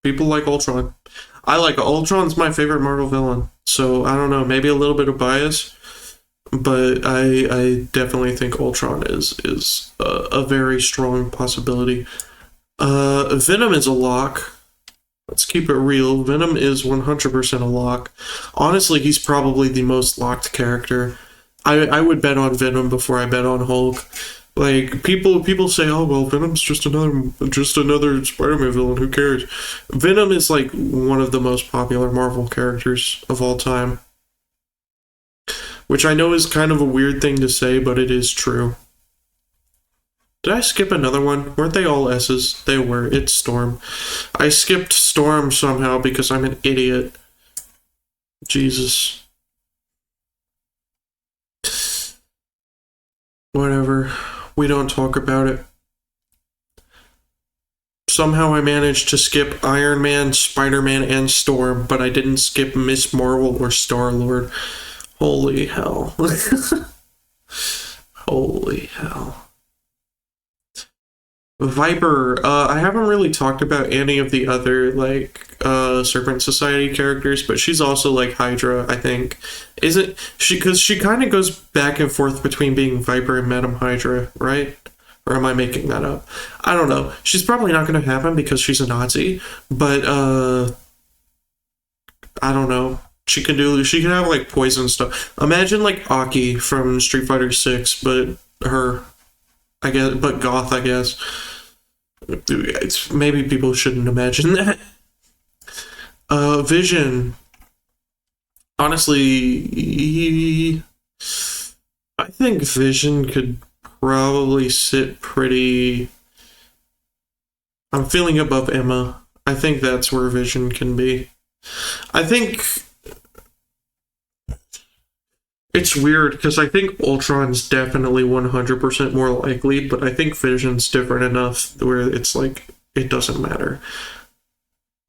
People like Ultron. I like Ultron's my favorite Marvel villain. So I don't know, maybe a little bit of bias, but I definitely think Ultron is a very strong possibility. Venom is a lock. Let's keep it real. Venom is 100% a lock. Honestly, he's probably the most locked character. I would bet on Venom before I bet on Hulk. Like people say, oh well, Venom's just another Spider-Man villain. Who cares? Venom is like one of the most popular Marvel characters of all time, which I know is kind of a weird thing to say, but it is true. Did I skip another one? Weren't they all S's? They were. It's Storm. I skipped Storm somehow because I'm an idiot. Jesus. Whatever. We don't talk about it. Somehow I managed to skip Iron Man, Spider-Man, and Storm, but I didn't skip Miss Marvel or Star-Lord. Holy hell. Holy hell. Viper. I haven't really talked about any of the other Serpent Society characters, but she's also like Hydra, I think. Isn't she? Because she kind of goes back and forth between being Viper and Madam Hydra, right? Or am I making that up? I don't know. She's probably not going to happen because she's a Nazi, but I don't know. She can have like poison stuff. Imagine like Aki from Street Fighter 6, but her, I guess, but goth, I guess. Maybe people shouldn't imagine that. Vision. Honestly, I think Vision could probably sit pretty. I'm feeling above Emma. I think that's where Vision can be. I think it's weird because I think Ultron's definitely 100% more likely, but I think Vision's different enough where it's like it doesn't matter.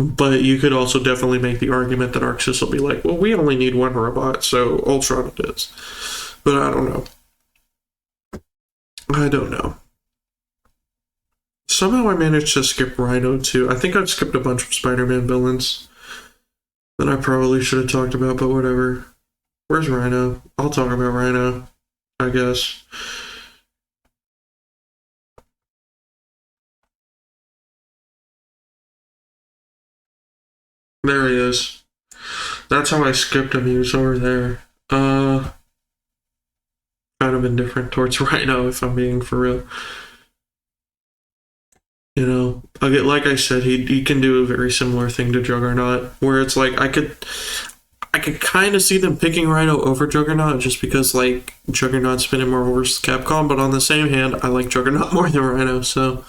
But you could also definitely make the argument that Arcsys will be like, well, we only need one robot, so Ultron it is. But I don't know. I don't know. Somehow I managed to skip Rhino too. I think I've skipped a bunch of Spider-Man villains that I probably should have talked about, but whatever. Where's Rhino? I'll talk about Rhino, I guess. There he is. That's how I skipped him. He was over there. Kind of indifferent towards Rhino, if I'm being for real. Like I said, he can do a very similar thing to Juggernaut, where it's like I could kind of see them picking Rhino over Juggernaut just because like Juggernaut's been in Marvel vs. Capcom, but on the same hand, I like Juggernaut more than Rhino, so.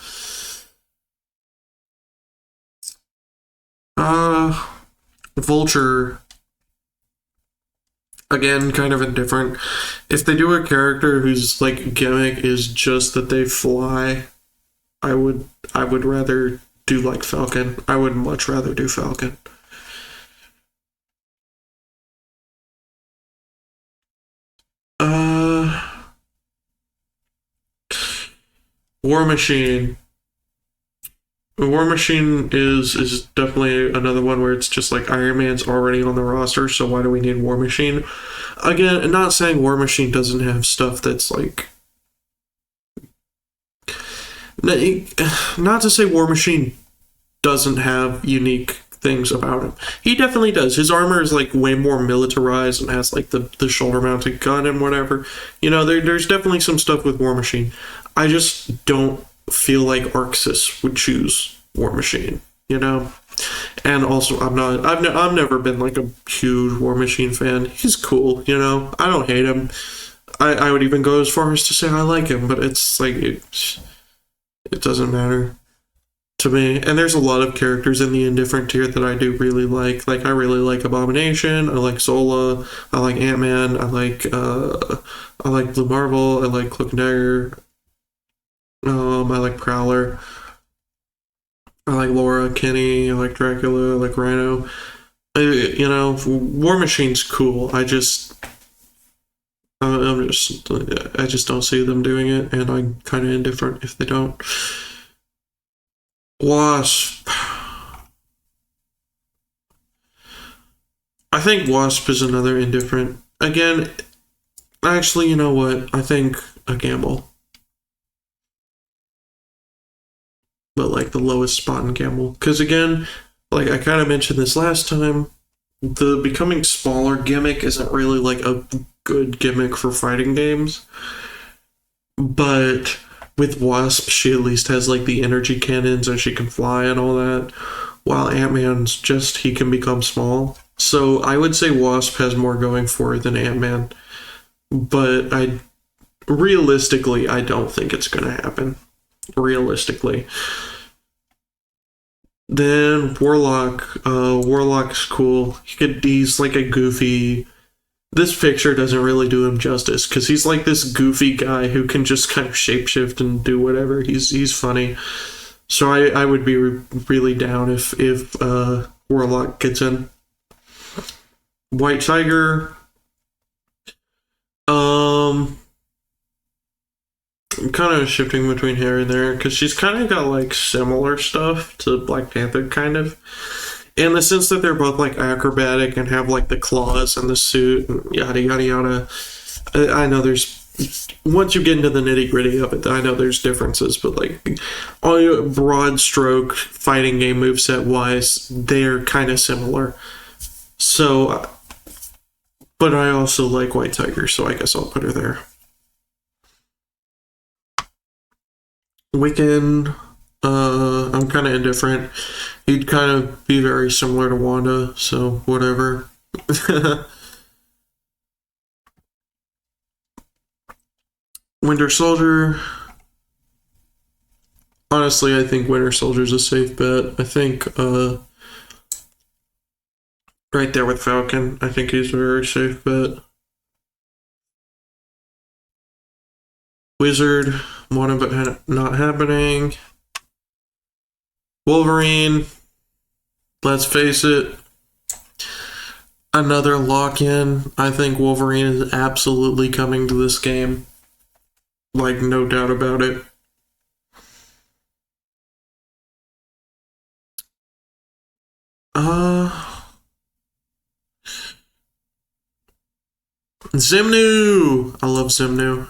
Vulture. Again, kind of indifferent. If they do a character whose like gimmick is just that they fly, I would rather do like Falcon. I would much rather do Falcon. War Machine. War Machine is definitely another one where it's just like Iron Man's already on the roster, so why do we need War Machine? Again, not saying War Machine doesn't have stuff that's like... Not to say War Machine doesn't have unique things about him. He definitely does. His armor is like way more militarized and has like the shoulder mounted gun and whatever. You know, there's definitely some stuff with War Machine. I just don't feel like Arcsys would choose War Machine, you know? And also, I've never been like a huge War Machine fan. He's cool, you know? I don't hate him. I would even go as far as to say I like him, but it's like, it doesn't matter to me. And there's a lot of characters in the indifferent tier that I do really like. Like, I really like Abomination, I like Zola, I like Ant-Man, I like Blue Marvel, I like Cloak and Dagger, I like Prowler, I like Laura, Kenny, I like Dracula, I like Rhino. You know, War Machine's cool. I just don't see them doing it, and I'm kind of indifferent if they don't. Wasp. I think Wasp is another indifferent. Again, actually, you know what? I think a gamble. But like the lowest spot in gamble. Because again, like I kind of mentioned this last time, the becoming smaller gimmick isn't really like a good gimmick for fighting games. But with Wasp, she at least has like the energy cannons and she can fly and all that. While Ant-Man's just, he can become small. So I would say Wasp has more going for it than Ant-Man. But realistically, I don't think it's going to happen. Realistically. Then Warlock. Warlock's cool. He's like a goofy... This picture doesn't really do him justice, because he's like this goofy guy who can just kind of shapeshift and do whatever. He's funny. So I would be really down if Warlock gets in. White Tiger. I'm kind of shifting between here and there, because she's kind of got like similar stuff to Black Panther, kind of. In the sense that they're both like acrobatic and have like the claws and the suit and yada yada yada. I know there's, once you get into the nitty gritty of it, I know there's differences, but like all your broad stroke fighting game moveset wise, they're kind of similar. So, but I also like White Tiger, so I guess I'll put her there. Wiccan, I'm kind of indifferent. He'd kind of be very similar to Wanda, so whatever. Winter Soldier. Honestly, I think Winter Soldier's a safe bet. I think right there with Falcon, I think he's a very safe bet. Wizard, one of it not happening. Wolverine, let's face it, another lock-in. I think Wolverine is absolutely coming to this game. Like, no doubt about it. Zimnu! I love Zimnu.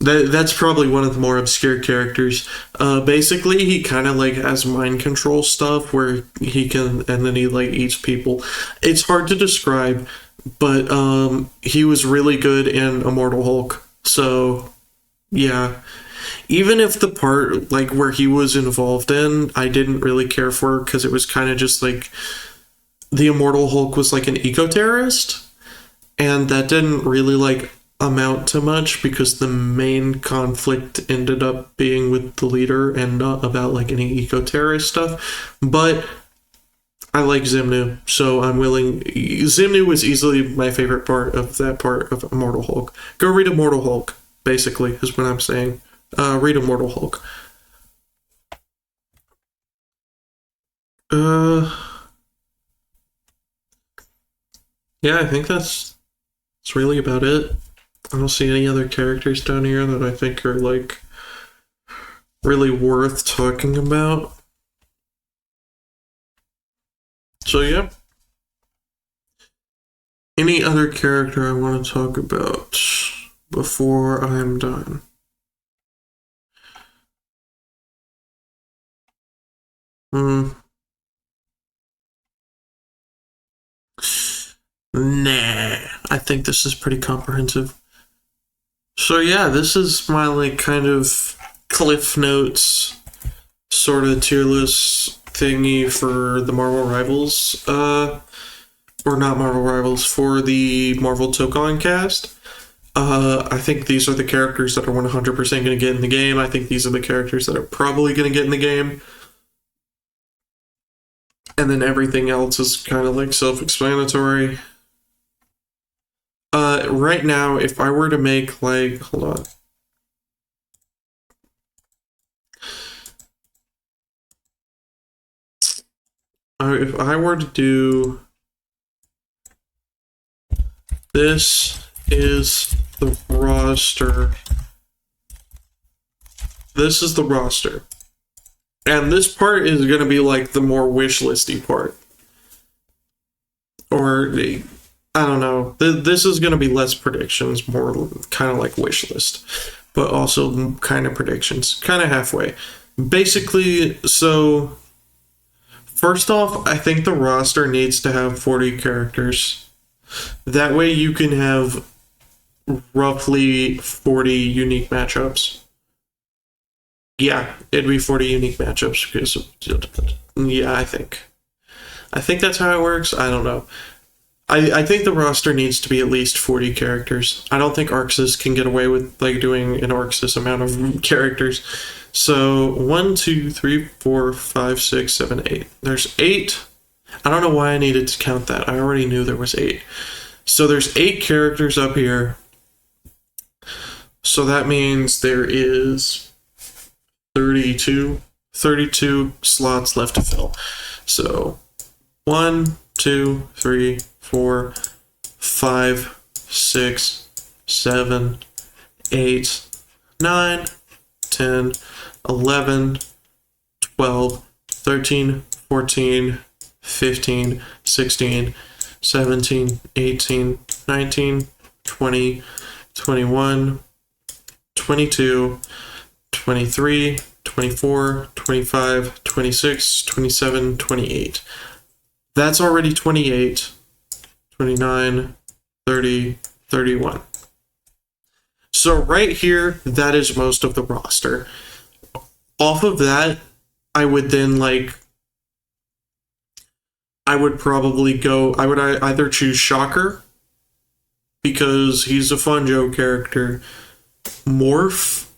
That's probably one of the more obscure characters. Basically, he kind of like has mind control stuff where he can, and then he like eats people. It's hard to describe, but he was really good in Immortal Hulk. So, yeah. Even if the part like where he was involved in, I didn't really care for, because it was kind of just like the Immortal Hulk was like an eco-terrorist, and that didn't really like amount to much, because the main conflict ended up being with the leader and not about like any eco-terrorist stuff. But I like Zimnu, so I'm willing. Zimnu was easily my favorite part of that part of Immortal Hulk. Go read Immortal Hulk, basically, is what I'm saying. Read Immortal Hulk. Yeah, I think that's really about it. I don't see any other characters down here that I think are like really worth talking about. So yeah. Any other character I want to talk about before I'm done? Nah, I think this is pretty comprehensive. So yeah, this is my like kind of Cliff Notes sort of tier list thingy for the Marvel Rivals, or not Marvel Rivals, for the Marvel Tokon cast. I think these are the characters that are 100% going to get in the game. I think these are the characters that are probably going to get in the game. And then everything else is kind of like self-explanatory. Right now, if I were to make like, hold on. If I were to do, this is the roster. This is the roster. And this part is going to be like the more wish listy part. Or, I don't know. This is going to be less predictions, more kind of like wish list. But also kind of predictions. Kind of halfway. Basically, so first off, I think the roster needs to have 40 characters. That way you can have roughly 40 unique matchups. Yeah, it'd be 40 unique matchups because yeah, I think that's how it works. I don't know. I think the roster needs to be at least 40 characters. I don't think Arcsys can get away with like doing an Arcsys amount of characters. So 1, 2, 3, 4, 5, 6, 7, 8. There's 8. I don't know why I needed to count that. I already knew there was 8. So there's 8 characters up here. So that means there is 32 slots left to fill. So 1, 2, 3, 4, 5, 6, 7, 8, 9, 10, 11, 12, 13, 14, 15, 16, 17, 18, 19, 20, 21, 22, 23, 24, 25, 26, 27, 28. That's already 28, 29, 30, 31. So right here, that is most of the roster. Off of that, I would then I would probably go, I would either choose Shocker, because he's a fun Joe character, Morph,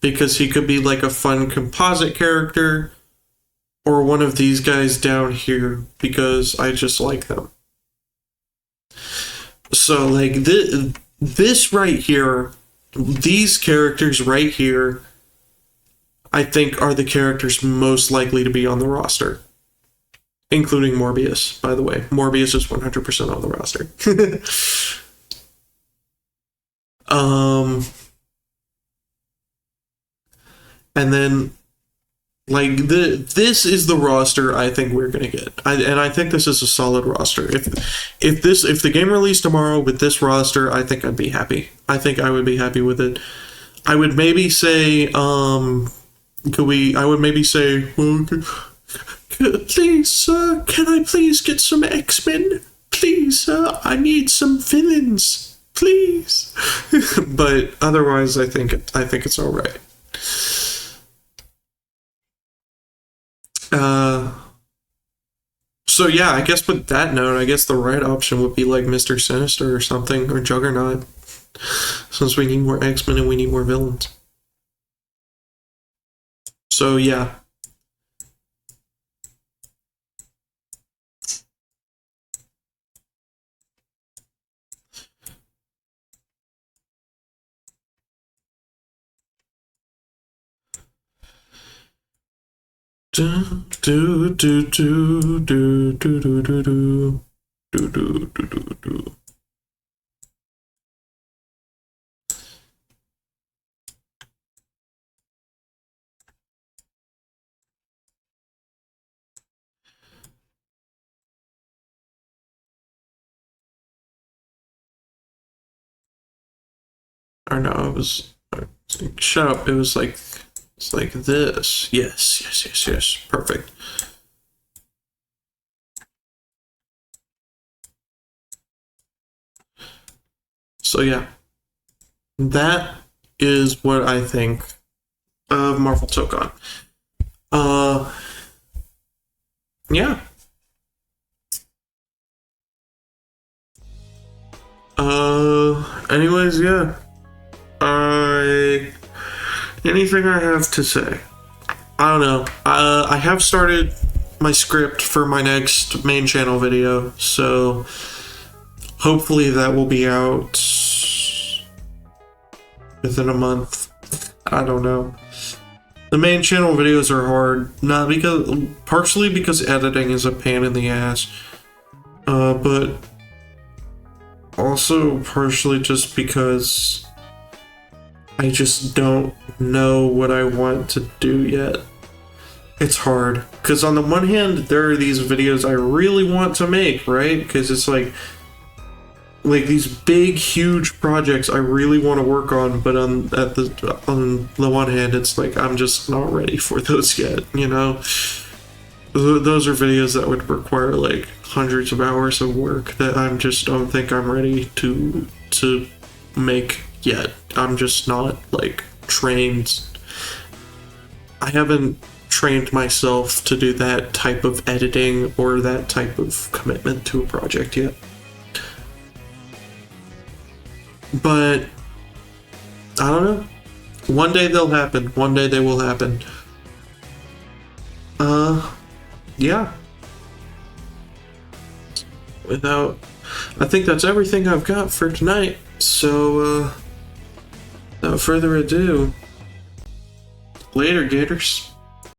because he could be like a fun composite character, or one of these guys down here, because I just like them. So like this right here, these characters right here, I think are the characters most likely to be on the roster. Including Morbius, by the way. Morbius is 100% on the roster. And then, like, this is the roster I think we're gonna get, and I think this is a solid roster. If the game released tomorrow with this roster, I think I'd be happy. I think I would be happy with it. I would maybe say, well, please, can I please get some X-Men? Please, I need some villains, please. But otherwise, I think it's all right. So yeah, I guess with that note, I guess the right option would be like Mr. Sinister or something, or Juggernaut, since we need more X-Men and we need more villains. So yeah. Do do do do do do do do do do do do do. or no, it was, shut up, it was like, it's like this. Yes, yes, yes, yes, perfect. So yeah, that is what I think of Marvel Tokon. Yeah. Anyways, yeah. Anything I have to say? I don't know. I have started my script for my next main channel video, so hopefully that will be out within a month. I don't know. The main channel videos are hard, not because, partially because editing is a pain in the ass, but also partially just because I just don't know what I want to do yet. It's hard, because on the one hand, there are these videos I really want to make, right? Because it's like these big, huge projects I really want to work on, but on the one hand, it's like I'm just not ready for those yet, you know? Those are videos that would require like hundreds of hours of work that I just don't think I'm ready to make yet. I'm just not like trained. I haven't trained myself to do that type of editing or that type of commitment to a project yet. But I don't know. One day they'll happen. One day they will happen. Yeah. I think that's everything I've got for tonight. So, without further ado, later, Gators.